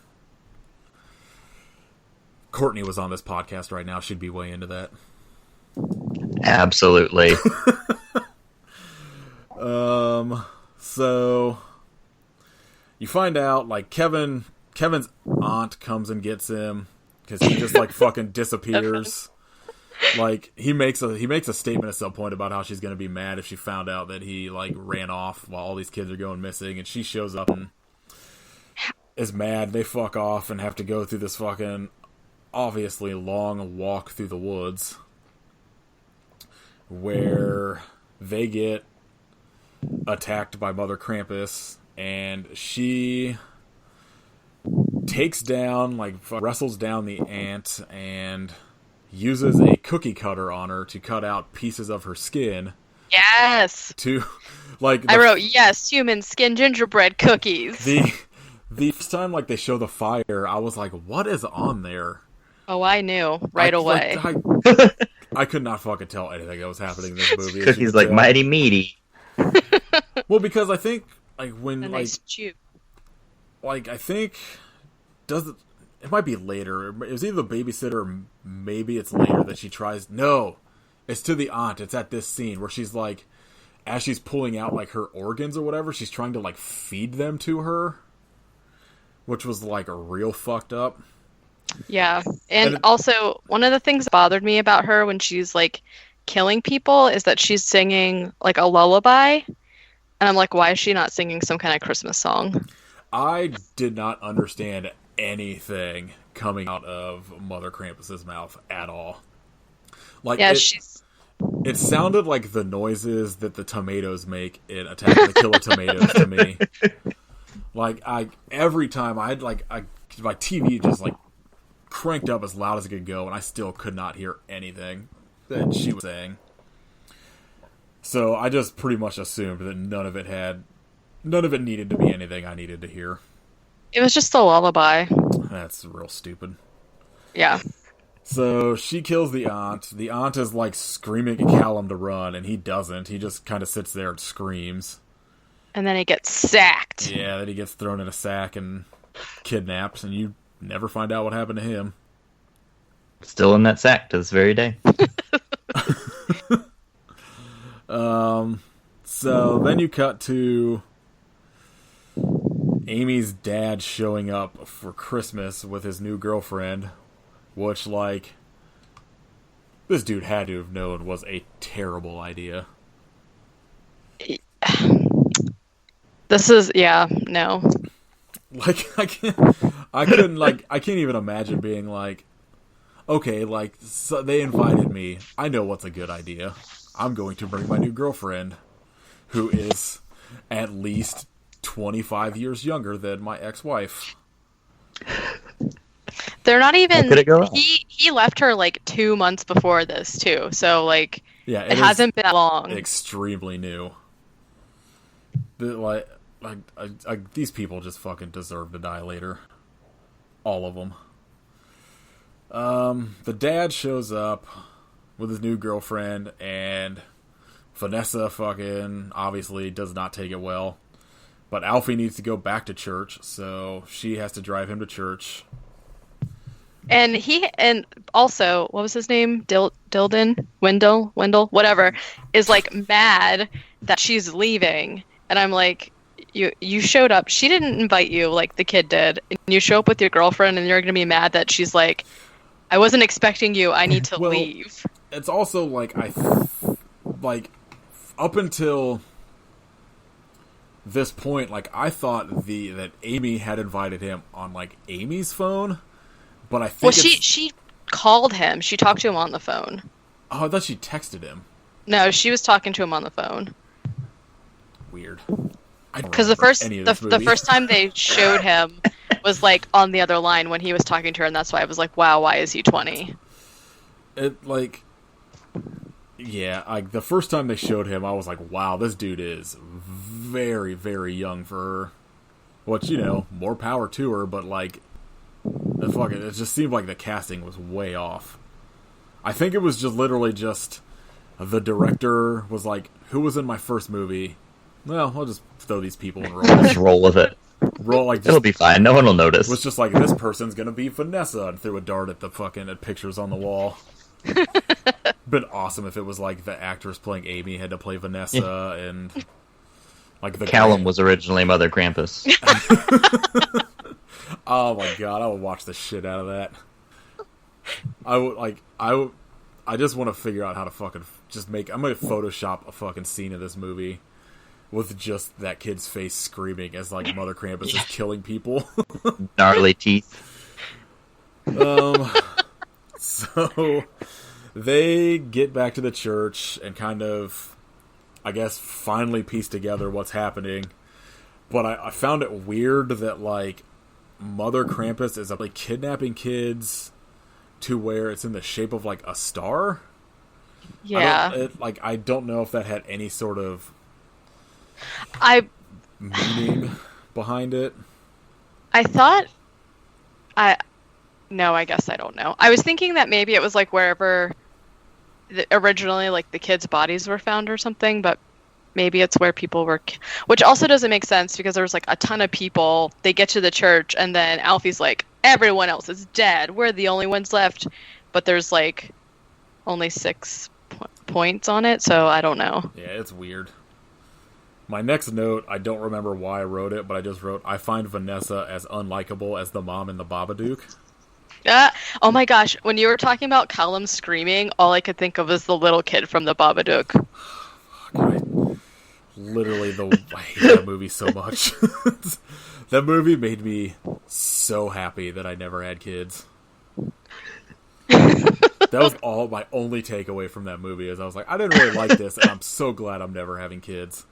Courtney was on this podcast right now. She'd be way into that. Absolutely. So you find out like Kevin's aunt comes and gets him because he just like fucking disappears. Like he makes a statement at some point about how she's gonna be mad if she found out that he like ran off while all these kids are going missing, and she shows up and is mad. They fuck off and have to go through this fucking obviously long walk through the woods where they get attacked by Mother Krampus, and she takes down, like, wrestles down the aunt and uses a cookie cutter on her to cut out pieces of her skin. Yes! To, like... I wrote, yes, human skin gingerbread cookies. The first time, like, they show the fire, I was like, what is on there? Oh, I knew right away. I could not fucking tell anything that was happening in this movie. Cookies like mighty meaty. Well, because I think like when a nice chew. Like I think it might be later. It was either the babysitter or maybe it's later that she tries. No, it's to the aunt. It's at this scene where she's like, as she's pulling out like her organs or whatever, she's trying to like feed them to her, which was like a real fucked up. Yeah, and also one of the things that bothered me about her when she's like killing people is that she's singing like a lullaby, and I'm like, why is she not singing some kind of Christmas song? I did not understand anything coming out of Mother Krampus's mouth at all. Like, yeah, it sounded like the noises that the tomatoes make in Attack of the Killer Tomatoes to me. Like, every time my TV just like cranked up as loud as it could go, and I still could not hear anything that she was saying. So I just pretty much assumed that none of it needed to be anything I needed to hear. It was just a lullaby. That's real stupid. Yeah. So she kills the aunt. The aunt is like screaming at Callum to run, and he doesn't. He just kind of sits there and screams. And then he gets sacked. Yeah, then he gets thrown in a sack and kidnapped, and you never find out what happened to him. Still in that sack to this very day. So then you cut to Amy's dad showing up for Christmas with his new girlfriend, which, like, this dude had to have known was a terrible idea. This is, yeah, no. Like, I can't even imagine being like, okay, like, so they invited me. I know what's a good idea. I'm going to bring my new girlfriend, who is at least 25 years younger than my ex-wife. They're not even. Could it go wrong? He left her like 2 months before this too, so like Yeah, it hasn't been that long. Extremely new. Like these people just fucking deserve to die later. All of them. The dad shows up with his new girlfriend, and Vanessa fucking obviously does not take it well. But Alfie needs to go back to church, so she has to drive him to church. And also, what was his name? Dilden? Wendell, whatever, is like mad that she's leaving. And I'm like, you showed up. She didn't invite you like the kid did. And you show up with your girlfriend and you're going to be mad that she's like, I wasn't expecting you. I need to leave. It's also like, up until this point, like, I thought that Amy had invited him on, like, Amy's phone. But I think well, she called him. She talked to him on the phone. Oh, I thought she texted him. No, she was talking to him on the phone. Weird. Because the first time they showed him was like on the other line when he was talking to her, and that's why I was like, "Wow, why is he 20?" It like, yeah, like the first time they showed him, I was like, "Wow, this dude is very, very young for her." Which, you know, more power to her, but like, it just seemed like the casting was way off. I think it was just literally just the director was like, "Who was in my first movie? Well, I'll just throw these people and roll. Just roll with it. It'll be fine. No one will notice." Was just like, this person's gonna be Vanessa, and threw a dart at the at pictures on the wall. Been awesome if it was like the actress playing Amy had to play Vanessa, and like the Callum was originally Mother Krampus. Oh my god, I would watch the shit out of that. I just want to figure out how to fucking I'm gonna Photoshop a fucking scene of this movie with just that kid's face screaming as like Mother Krampus is killing people. Gnarly teeth. So they get back to the church and kind of, I guess, finally piece together what's happening. But I found it weird that like Mother Krampus is like kidnapping kids to where it's in the shape of like a star. Yeah. I don't know if that had any sort of meaning behind it. I thought no, I guess I don't know. I was thinking that maybe it was like wherever originally like the kids' bodies were found or something, but maybe it's where people were, which also doesn't make sense because there was like a ton of people. They get to the church and then Alfie's like, everyone else is dead. We're the only ones left, but there's like only 6 points on it, so I don't know. Yeah, it's weird. My next note, I don't remember why I wrote it, but I just wrote, I find Vanessa as unlikable as the mom in the Babadook. Oh my gosh, when you were talking about Callum screaming, all I could think of was the little kid from the Babadook. I hate that movie so much. That movie made me so happy that I never had kids. That was my only takeaway from that movie, is I was like, I didn't really like this, and I'm so glad I'm never having kids.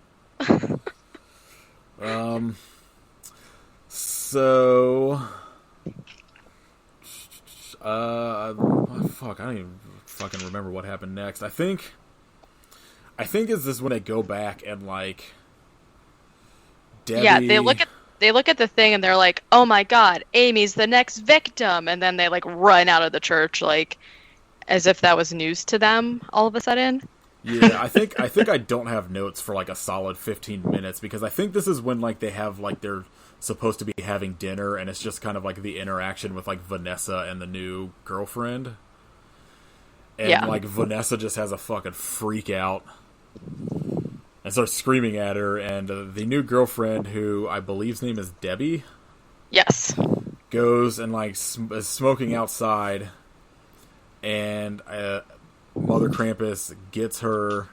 So, fuck, I don't even fucking remember what happened next. I think is this when they go back and like Debbie... Yeah, they look at they look at the thing and they're like, "Oh my God, Amy's the next victim," and then they like run out of the church like as if that was news to them all of a sudden. Yeah, I think I don't have notes for like a solid 15 minutes because I think this is when like they have like they're supposed to be having dinner and it's just kind of like the interaction with like Vanessa and the new girlfriend. And like Vanessa just has a fucking freak out and starts screaming at her, and the new girlfriend, who I believe's name is Debbie, Yes. goes and like is smoking outside, and Mother Krampus gets her,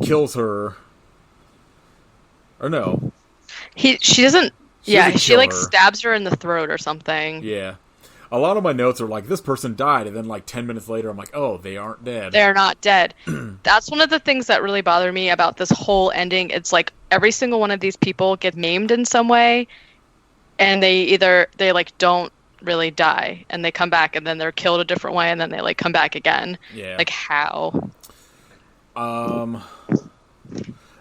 kills her, or no, She doesn't. doesn't She kill like her. stabs her in the throat or something. Yeah. A lot of my notes are like, this person died, and then like 10 minutes later I'm like, oh, they aren't dead. They're not dead. That's one of the things that really bother me about this whole ending. It's like every single one of these people get maimed in some way, and they like don't really die, and they come back, and then they're killed a different way, and then they like come back again. Yeah. Like how? I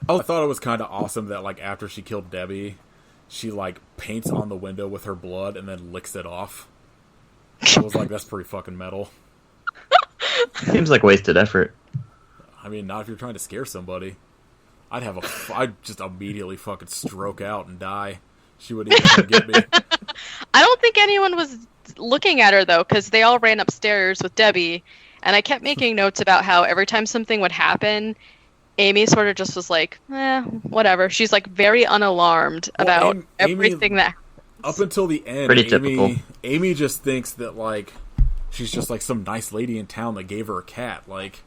thought it was kind of awesome that like after she killed Debbie, she like paints on the window with her blood and then licks it off. I was like, that's pretty fucking metal. Seems like wasted effort. I mean, not if you're trying to scare somebody. I'd just immediately fucking stroke out and die. She wouldn't even come get me. I don't think anyone was looking at her though, because they all ran upstairs with Debbie, and I kept making notes about how every time something would happen, Amy sort of just was like, whatever. She's like very unalarmed about everything that. Up until the end, Pretty typical. Amy just thinks that like she's just like some nice lady in town that gave her a cat. Like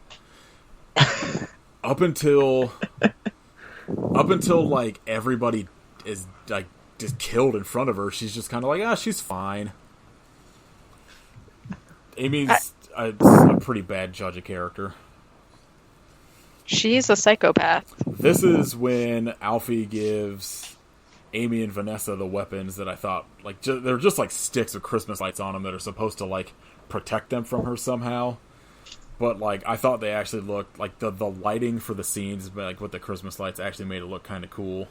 up until like everybody is like just killed in front of her, she's just kind of like, she's fine. Amy's a pretty bad judge of character. She's a psychopath. This is when Alfie gives Amy and Vanessa the weapons that I thought, like, they're just like sticks with Christmas lights on them that are supposed to like protect them from her somehow. But like, I thought they actually looked like the lighting for the scenes, like with the Christmas lights, actually made it look kind of cool.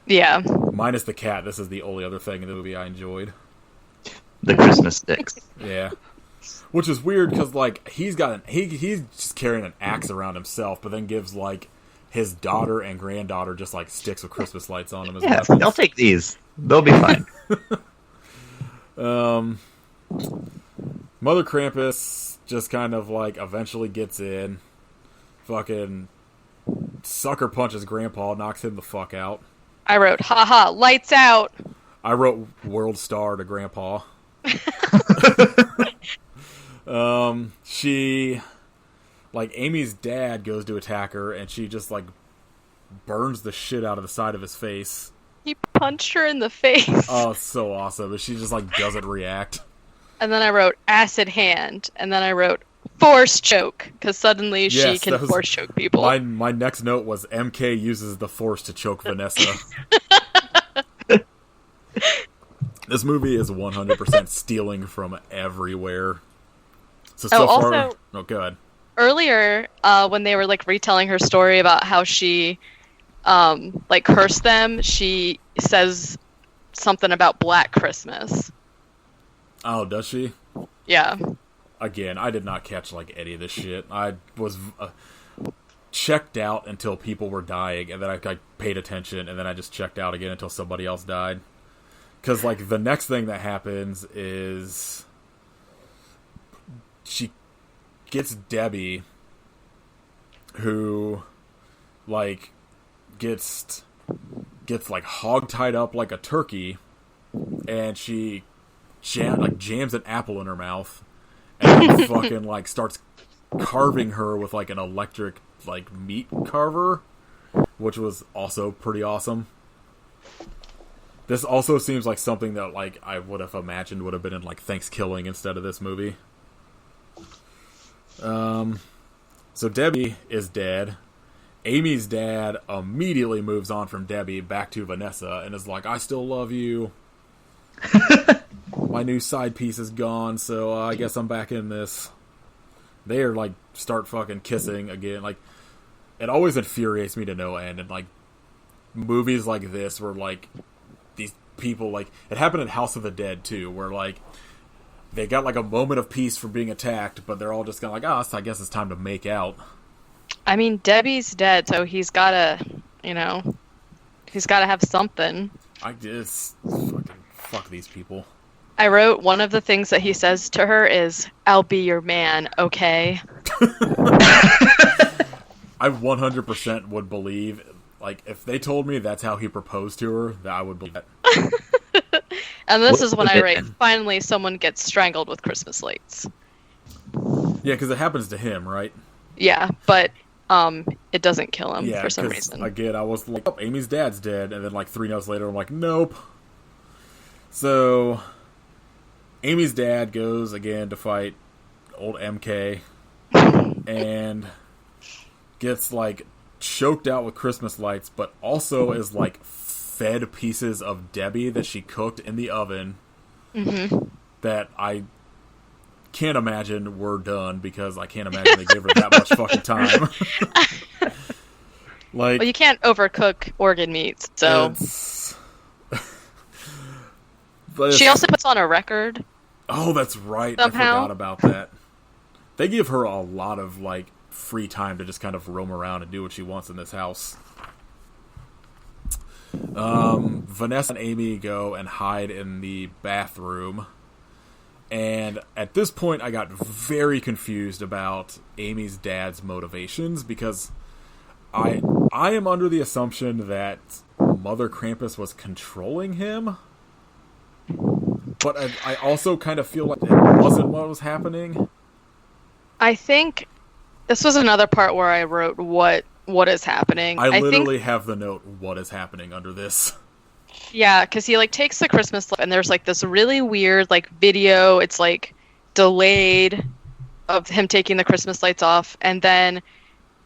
Yeah. Minus the cat. This is the only other thing in the movie I enjoyed. The Christmas sticks. Yeah. Which is weird because like he's just carrying an axe around himself, but then gives like his daughter and granddaughter just like sticks with Christmas lights on them as Yeah, weapons. I'll take these. They'll be fine. Mother Krampus just kind of like eventually gets in, fucking sucker punches Grandpa, knocks him the fuck out. I wrote, haha, lights out. I wrote World Star to Grandpa. She, like, Amy's dad goes to attack her, and she just, like, burns the shit out of the side of his face. He punched her in the face. Oh, it's so awesome. And she just, like, doesn't react. And then I wrote acid hand. And then I wrote force choke. Because suddenly she can force choke people. My next note was MK uses the force to choke Vanessa. This movie is 100% stealing from everywhere. So also, far... Oh, go ahead. Earlier, when they were, like, retelling her story about how she, like, cursed them, she says something about Black Christmas. Oh, does she? Yeah. Again, I did not catch, like, any of this shit. I was checked out until people were dying, and then I paid attention, and then I just checked out again until somebody else died. Because, like, the next thing that happens is she gets Debbie, who, like, gets like, hog-tied up like a turkey, and she jams an apple in her mouth, and fucking, like, starts carving her with, like, an electric, like, meat carver, which was also pretty awesome. This also seems like something that, like, I would have imagined would have been in, like, Thanksgiving instead of this movie. So Debbie is dead. Amy's dad immediately moves on from Debbie back to Vanessa and is like, I still love you. My new side piece is gone, so I guess I'm back in this. They are, like, start fucking kissing again. Like, it always infuriates me to no end. And, like, movies like this where, like, people, like, it happened in House of the Dead, too, where, like, they got, like, a moment of peace from being attacked, but they're all just kind of like, I guess it's time to make out. I mean, Debbie's dead, so he's gotta, he's gotta have something. I just fuck these people. I wrote one of the things that he says to her is, "I'll be your man, okay?" I 100% would believe, like, if they told me that's how he proposed to her, that I would believe that. And this is when I write, finally someone gets strangled with Christmas lights. Yeah, because it happens to him, right? Yeah, but it doesn't kill him for some reason. Again, I was like, oh, Amy's dad's dead, and then like 3 notes later, I'm like, nope. So, Amy's dad goes again to fight old MK, and gets like choked out with Christmas lights, but also is like fed pieces of Debbie that she cooked in the oven that I can't imagine were done, because I can't imagine they gave her that much fucking time. Like, well, you can't overcook organ meats, so she also puts on a record. Oh, that's right. Somehow. I forgot about that. They give her a lot of like free time to just kind of roam around and do what she wants in this house. Vanessa and Amy go and hide in the bathroom. And at this point, I got very confused about Amy's dad's motivations, because I am under the assumption that Mother Krampus was controlling him. But I also kind of feel like it wasn't what was happening. I think this was another part where I wrote what is happening. I literally have the note, what is happening, under this. Yeah, because he like takes the Christmas light, and there's like this really weird like video. It's like delayed of him taking the Christmas lights off, and then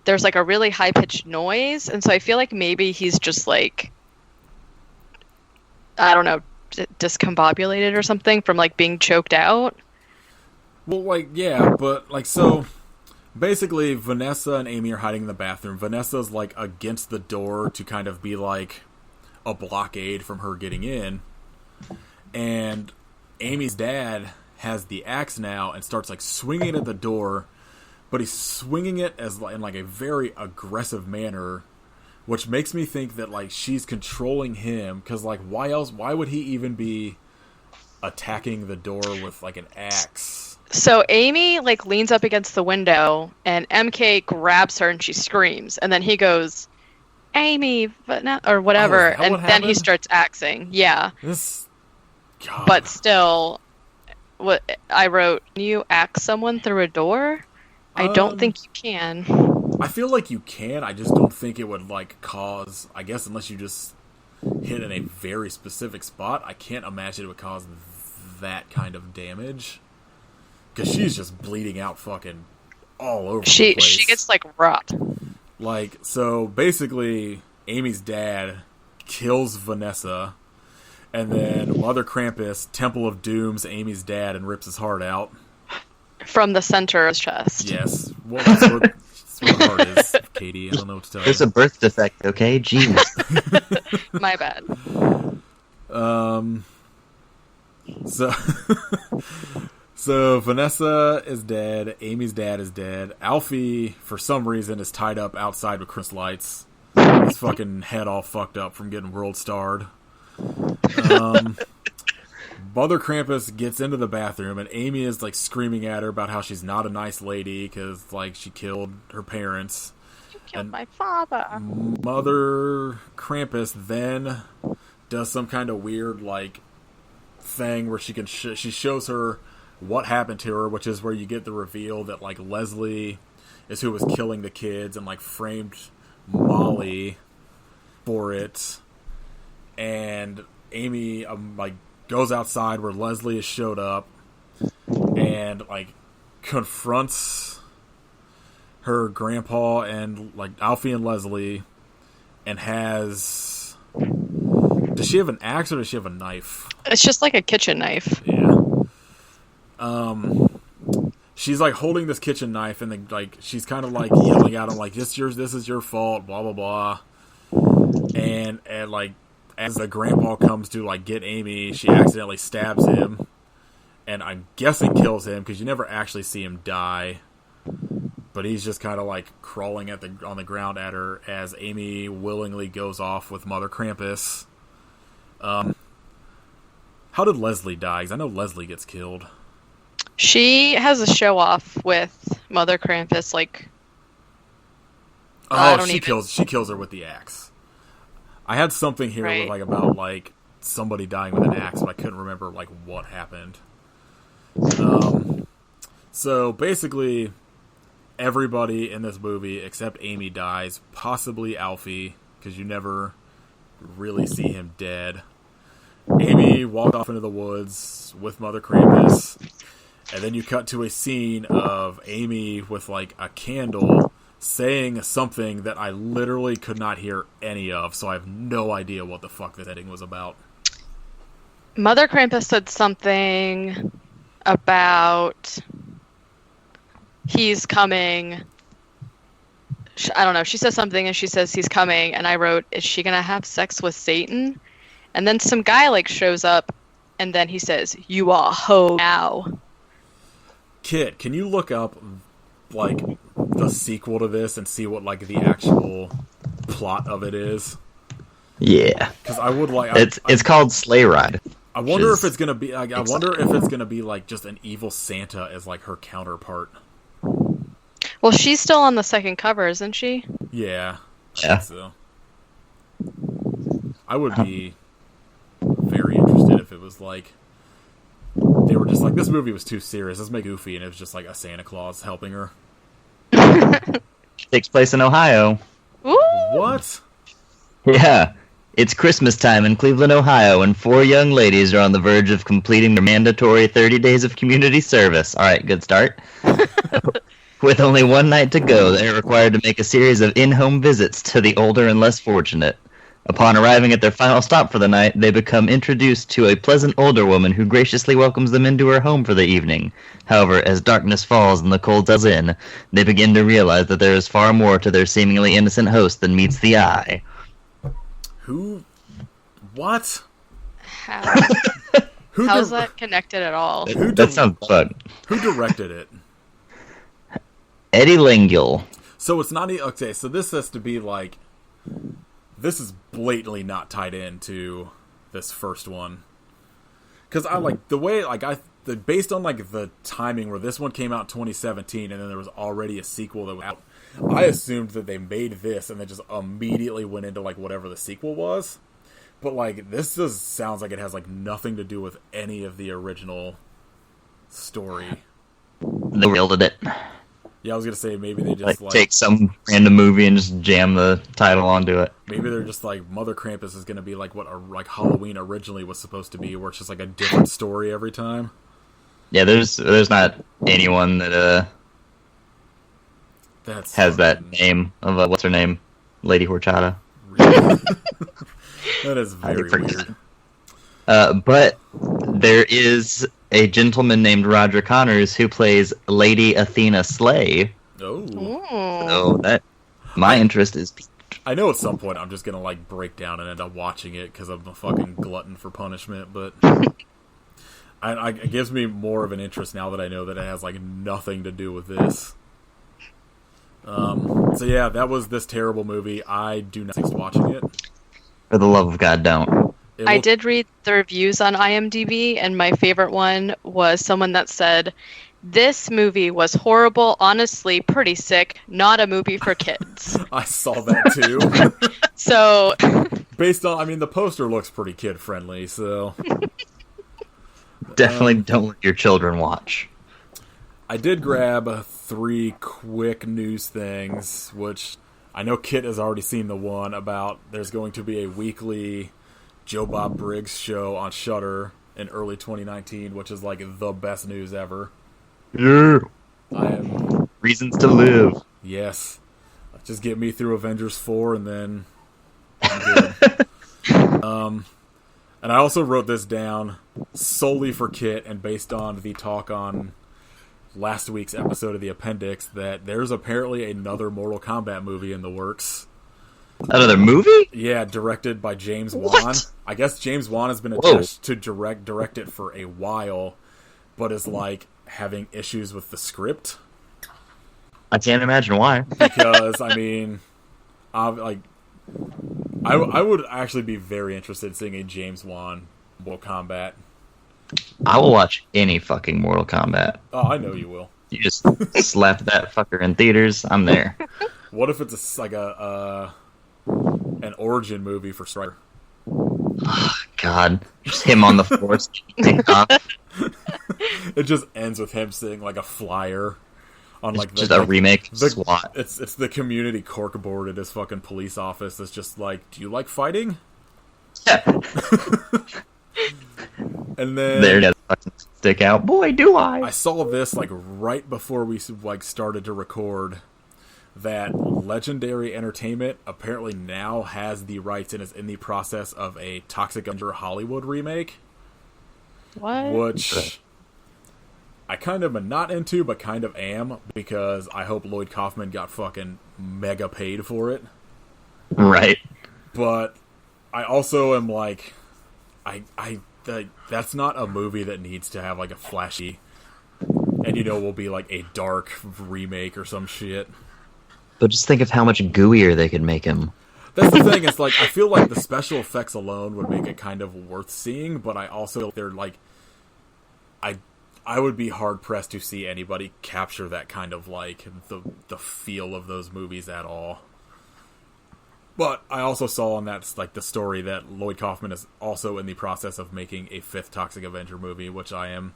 there's like a really high pitched noise, and so I feel like maybe he's just like, I don't know, discombobulated or something from like being choked out. Well, like, yeah, but like, so basically Vanessa and Amy are hiding in the bathroom. Vanessa's like against the door to kind of be like a blockade from her getting in, and Amy's dad has the axe now and starts like swinging at the door, but he's swinging it as in like a very aggressive manner, which makes me think that like she's controlling him, because like why would he even be attacking the door with like an axe? So Amy like leans up against the window, and MK grabs her and she screams, and then he goes, "Amy," or whatever, and then he starts axing. Yeah. God. But still, what I wrote, can you axe someone through a door? I don't think you can. I feel like you can. I just don't think it would like cause, I guess, unless you just hit in a very specific spot, I can't imagine it would cause that kind of damage. Because she's just bleeding out fucking all over the place. She gets like rocked. Like, so basically, Amy's dad kills Vanessa, and then Mother Krampus, Temple of Dooms, Amy's dad, and rips his heart out. From the center of his chest. Yes. Well, that's where the heart is, Katie. I don't know what to tell you. There's a birth defect, okay? Jeez. My bad. So Vanessa is dead. Amy's dad is dead. Alfie, for some reason, is tied up outside with Christmas lights. His fucking head all fucked up from getting world starred. Mother Krampus gets into the bathroom, and Amy is like screaming at her about how she's not a nice lady because like she killed her parents. You killed my father. Mother Krampus then does some kind of weird like thing where she can she shows her what happened to her, which is where you get the reveal that like Leslie is who was killing the kids and like framed Molly for it. And Amy like goes outside where Leslie has showed up and like confronts her grandpa and like Alfie and Leslie, and has, does she have an axe or does she have a knife? It's just like a kitchen knife. Yeah. She's like holding this kitchen knife, and then like she's kind of like yelling at him like, this is your fault, blah blah blah. And like as the grandpa comes to like get Amy, she accidentally stabs him, and I'm guessing kills him because you never actually see him die. But he's just kind of like crawling on the ground at her as Amy willingly goes off with Mother Krampus. How did Leslie die? Because I know Leslie gets killed. She has a show off with Mother Krampus, like. Oh, she kills her with the axe. I had something here Right. with, like, about like somebody dying with an axe, but I couldn't remember like what happened. So basically, everybody in this movie except Amy dies, possibly Alfie, because you never really see him dead. Amy walked off into the woods with Mother Krampus, and then you cut to a scene of Amy with like a candle saying something that I literally could not hear any of, so I have no idea what the fuck this ending was about. Mother Krampus said something about he's coming. I don't know. She says something and she says he's coming, and I wrote, is she gonna have sex with Satan? And then some guy like shows up, and then he says, "You are ho now." Kit, can you look up like the sequel to this and see what like the actual plot of it is? Yeah, Because I would like. it's called Sleigh Ride. I wonder if it's gonna be. Like, I wonder if it's gonna be like just an evil Santa as like her counterpart. Well, she's still on the second cover, isn't she? Yeah. Yeah. So I would be very interested if it was like they were just like, this movie was too serious, let's make it goofy, and it was just like a Santa Claus helping her. Takes place in Ohio. Ooh! What? Yeah. It's Christmas time in Cleveland, Ohio, and 4 young ladies are on the verge of completing their mandatory 30 days of community service. All right, good start. With only one night to go, they are required to make a series of in-home visits to the older and less fortunate. Upon arriving at their final stop for the night, they become introduced to a pleasant older woman who graciously welcomes them into her home for the evening. However, as darkness falls and the cold does in, they begin to realize that there is far more to their seemingly innocent host than meets the eye. Who? What? How? Who How's that connected at all? That sounds fun. Who directed it? Eddie Lingill. So it's not okay. So this has to be like, this is blatantly not tied into this first one. Because I like the way based on like the timing where this one came out in 2017 and then there was already a sequel that was out. I assumed that they made this and then just immediately went into like whatever the sequel was. But like this just sounds like it has like nothing to do with any of the original story. They wielded it. Yeah, I was gonna say maybe they just like take some random movie and just jam the title onto it. Maybe they're just like Mother Krampus is gonna be like what like Halloween originally was supposed to be, where it's just like a different story every time. Yeah, there's not anyone that has that name of what's her name, Lady Horchata. That is very weird. But there is a gentleman named Roger Connors who plays Lady Athena Slay. Oh. So that my interest is. I know at some point I'm just gonna like break down and end up watching it because I'm a fucking glutton for punishment, but it gives me more of an interest now that I know that it has like nothing to do with this. So yeah, that was this terrible movie. I do not think watching it. For the love of God, don't. I did read the reviews on IMDb, and my favorite one was someone that said, "This movie was horrible, honestly pretty sick, not a movie for kids." I saw that too. So, based on, I mean, the poster looks pretty kid friendly, so definitely don't let your children watch. I did grab 3 quick news things, which I know Kit has already seen the one about there's going to be a weekly Joe Bob Briggs show on Shudder in early 2019, which is like the best news ever. Yeah. I am reasons to live. Yes. Just get me through Avengers 4 and then I'm good. And I also wrote this down solely for Kit and based on the talk on last week's episode of The Appendix that there's apparently another Mortal Kombat movie in the works. Another movie? Yeah, directed by James Wan. What? I guess James Wan has been attached to direct it for a while, but is like having issues with the script. I can't imagine why. Because I mean, I would actually be very interested in seeing a James Wan Mortal Kombat. I will watch any fucking Mortal Kombat. Oh, I know you will. You just slap that fucker in theaters, I'm there. What if it's like an origin movie for Striker? God, just him on the floor taking off. It just ends with him sitting like a flyer on like Just a remake of SWAT. It's the community cork board at his fucking police office that's just like, do you like fighting? Yeah. And then There does fucking stick out. Boy, do I. I saw this like right before we like started to record that Legendary Entertainment apparently now has the rights and is in the process of a Toxic Avenger Hollywood remake. What? Which I kind of am not into, but kind of am, because I hope Lloyd Kaufman got fucking mega paid for it. Right. But I also am like, that's not a movie that needs to have like a flashy, and will be like a dark remake or some shit. But just think of how much gooier they could make him. That's the thing. It's like I feel like the special effects alone would make it kind of worth seeing, but I also they're like, I would be hard pressed to see anybody capture that kind of like the feel of those movies at all. But I also saw on that like the story that Lloyd Kaufman is also in the process of making a 5th Toxic Avenger movie, which I am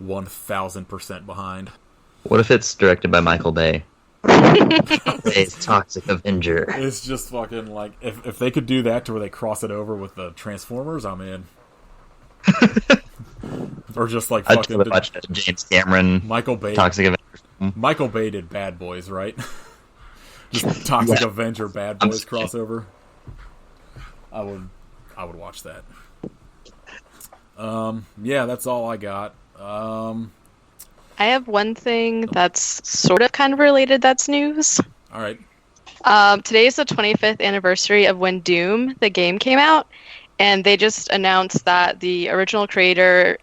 1000% behind. What if it's directed by Michael Bay? Bay's Toxic Avenger. It's just fucking like if they could do that to where they cross it over with the Transformers, I'm in. Or just like I'd fucking watch James Cameron Michael Bay. Toxic Avenger. Michael Bay did Bad Boys, right? Just Toxic Avenger Bad Boys crossover. I would watch that. Yeah, that's all I got. I have one thing that's sort of kind of related that's news. All right. Today is the 25th anniversary of when Doom, the game, came out, and they just announced that the original creator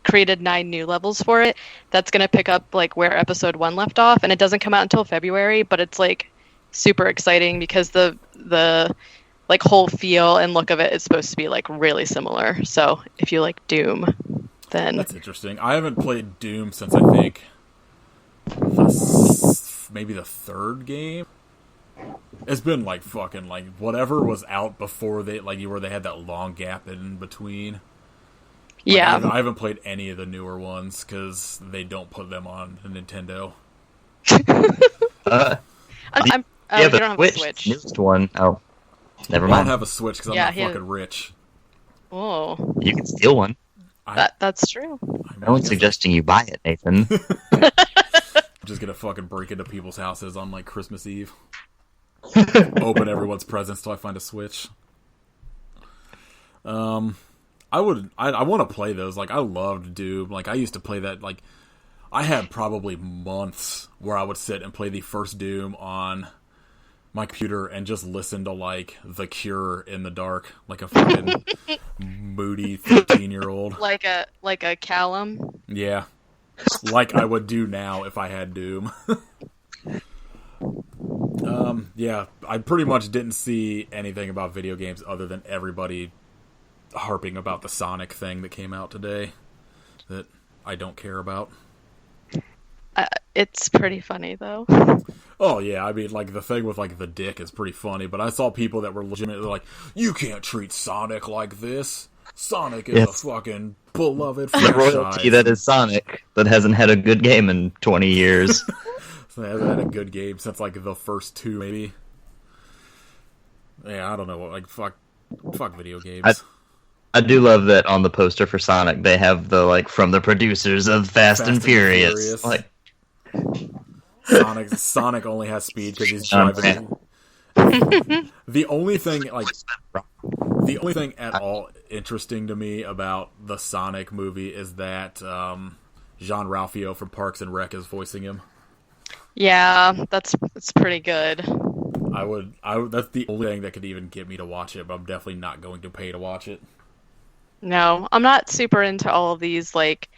created 9 new levels for it. That's going to pick up like where episode 1 left off, and it doesn't come out until February, but it's like super exciting because the like whole feel and look of it is supposed to be like really similar. So if you like Doom, then That's interesting. I haven't played Doom since I think maybe the 3rd game. It's been like fucking like whatever was out before they like where they had that long gap in between. Like, yeah. I haven't played any of the newer ones because they don't put them on Nintendo. Yeah, you the don't have a Switch. Newest one. Oh, never I mind. don't have a Switch because I'm not fucking rich. Oh, You can steal one. that's true. No one's suggesting you buy it, Nathan. I'm just gonna fucking break into people's houses on like Christmas Eve. Open everyone's presents till I find a Switch. I want to play those. Like, I loved Doom. Like, I used to play that. Like, I had probably months where I would sit and play the first Doom on my computer and just listen to like The Cure in the dark, like a fucking moody 13-year-old. Like a Callum. Yeah, like I would do now if I had Doom. Yeah, I pretty much didn't see anything about video games other than everybody harping about the Sonic thing that came out today that I don't care about. It's pretty funny though. Oh yeah, I mean like the thing with like the dick is pretty funny, but I saw people that were legitimately like, you can't treat Sonic like this. Sonic is a fucking beloved The franchise. royalty that is Sonic that hasn't had a good game in 20 years. They haven't had a good game since like the first 2 maybe. Yeah, I don't know what like fuck video games. I do love that on the poster for Sonic they have the like from the producers of Fast and Furious. Like Sonic only has speed because he's John driving. The only thing at all interesting to me about the Sonic movie is that Jean-Ralphio from Parks and Rec is voicing him. Yeah, that's pretty good. That's the only thing that could even get me to watch it, but I'm definitely not going to pay to watch it. No, I'm not super into all of these like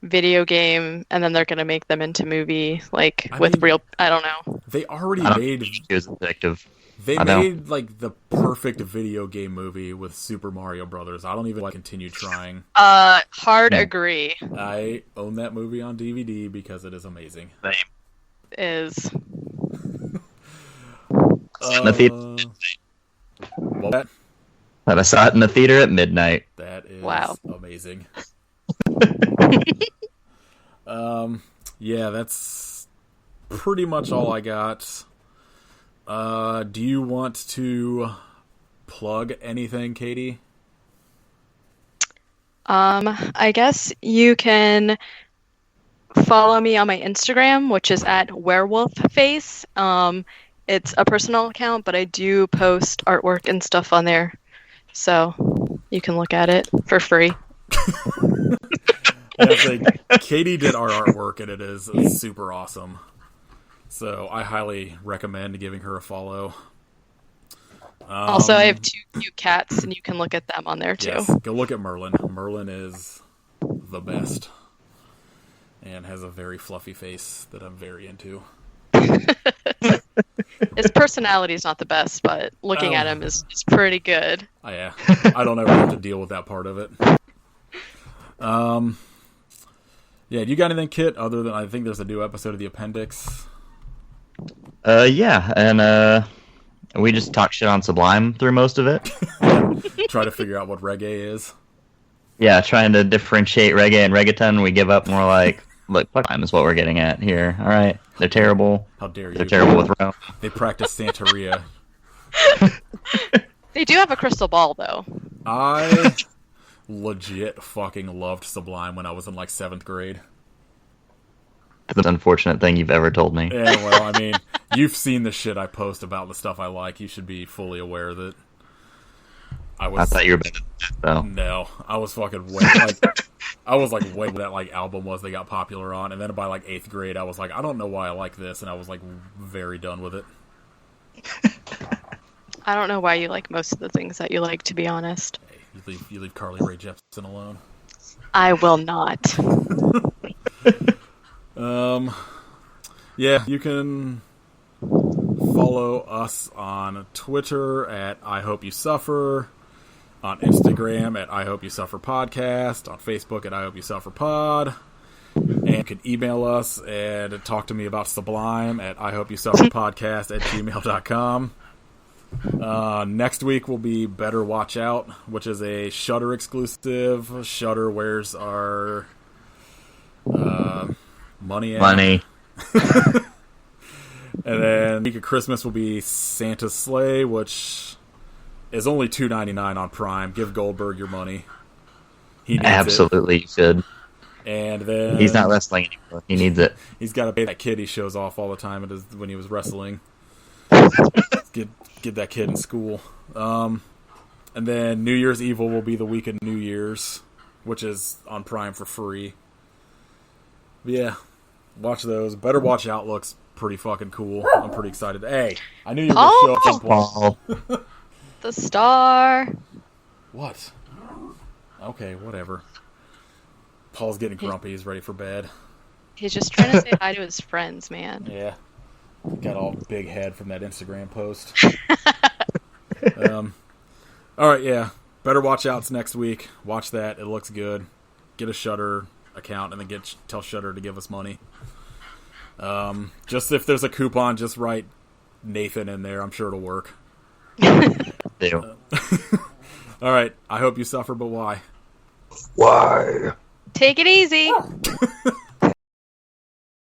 video game, and then they're gonna make them into movie, like real. I don't know. They already made. It was effective. They made like the perfect video game movie with Super Mario Brothers. I don't even continue trying. Hard agree. I own that movie on DVD because it is amazing. Same. Is. In the theater. What? And I saw it in the theater at midnight. That is amazing. Yeah, that's pretty much all I got. Do you want to plug anything, Katey? I guess you can follow me on my Instagram, which is at werewolfface. It's a personal account, but I do post artwork and stuff on there, so you can look at it for free. Katey did our artwork, and it is super awesome. So I highly recommend giving her a follow. Also, I have 2 cute cats, and you can look at them on there too. Yes, go look at Merlin. Merlin is the best, and has a very fluffy face that I'm very into. His personality is not the best, but looking at him is pretty good. Oh, yeah. I don't ever have to deal with that part of it. Yeah, you got anything, Kit, other than I think there's a new episode of The Appendix? Yeah, and we just talk shit on Sublime through most of it. Try to figure out what reggae is. Yeah, trying to differentiate reggae and reggaeton. We give up and we're like, look, Sublime is what we're getting at here. All right, they're terrible. How dare you? They're terrible with Rome. They practice Santeria. They do have a crystal ball, though. I legit fucking loved Sublime when I was in like 7th grade. That's an unfortunate thing you've ever told me. Yeah, well, I mean, you've seen the shit I post about the stuff I like. You should be fully aware that I thought you were better than that, though. No, I was fucking way way that like album was they got popular on, and then by like 8th grade, I was like, I don't know why I like this, and I was like very done with it. I don't know why you like most of the things that you like, to be honest. Hey, you leave Carly Rae Jepsen alone. I will not. Yeah, you can follow us on Twitter at I Hope You Suffer, on Instagram at I Hope You Suffer Podcast, on Facebook at I Hope You Suffer Pod, and you can email us and talk to me about Sublime at I Hope You Suffer Podcast at gmail.com. Next week will be Better Watch Out, which is a Shudder exclusive. Shudder wears our money. And then week of Christmas will be Santa's Sleigh, which is only $2.99 on Prime. Give Goldberg your money. He needs Absolutely, you should. And then he's not wrestling anymore. He needs it. He's got to pay that kid he shows off all the time when he was wrestling. Get that kid in school. And then New Year's Evil will be the week of New Year's, which is on Prime for free. But yeah, watch those. Better Watch Out looks pretty fucking cool. I'm pretty excited. Hey, I knew you were going to show up some point. The star. What? Okay, whatever. Paul's getting grumpy. He's ready for bed. He's just trying to say hi to his friends, man. Yeah. Got all big head from that Instagram post. Alright, yeah. Better Watch Out's next week. Watch that. It looks good. Get a Shudder account and then tell Shudder to give us money. Just if there's a coupon, just write Nathan in there. I'm sure it'll work. Alright. I hope you suffer, but why? Why? Take it easy.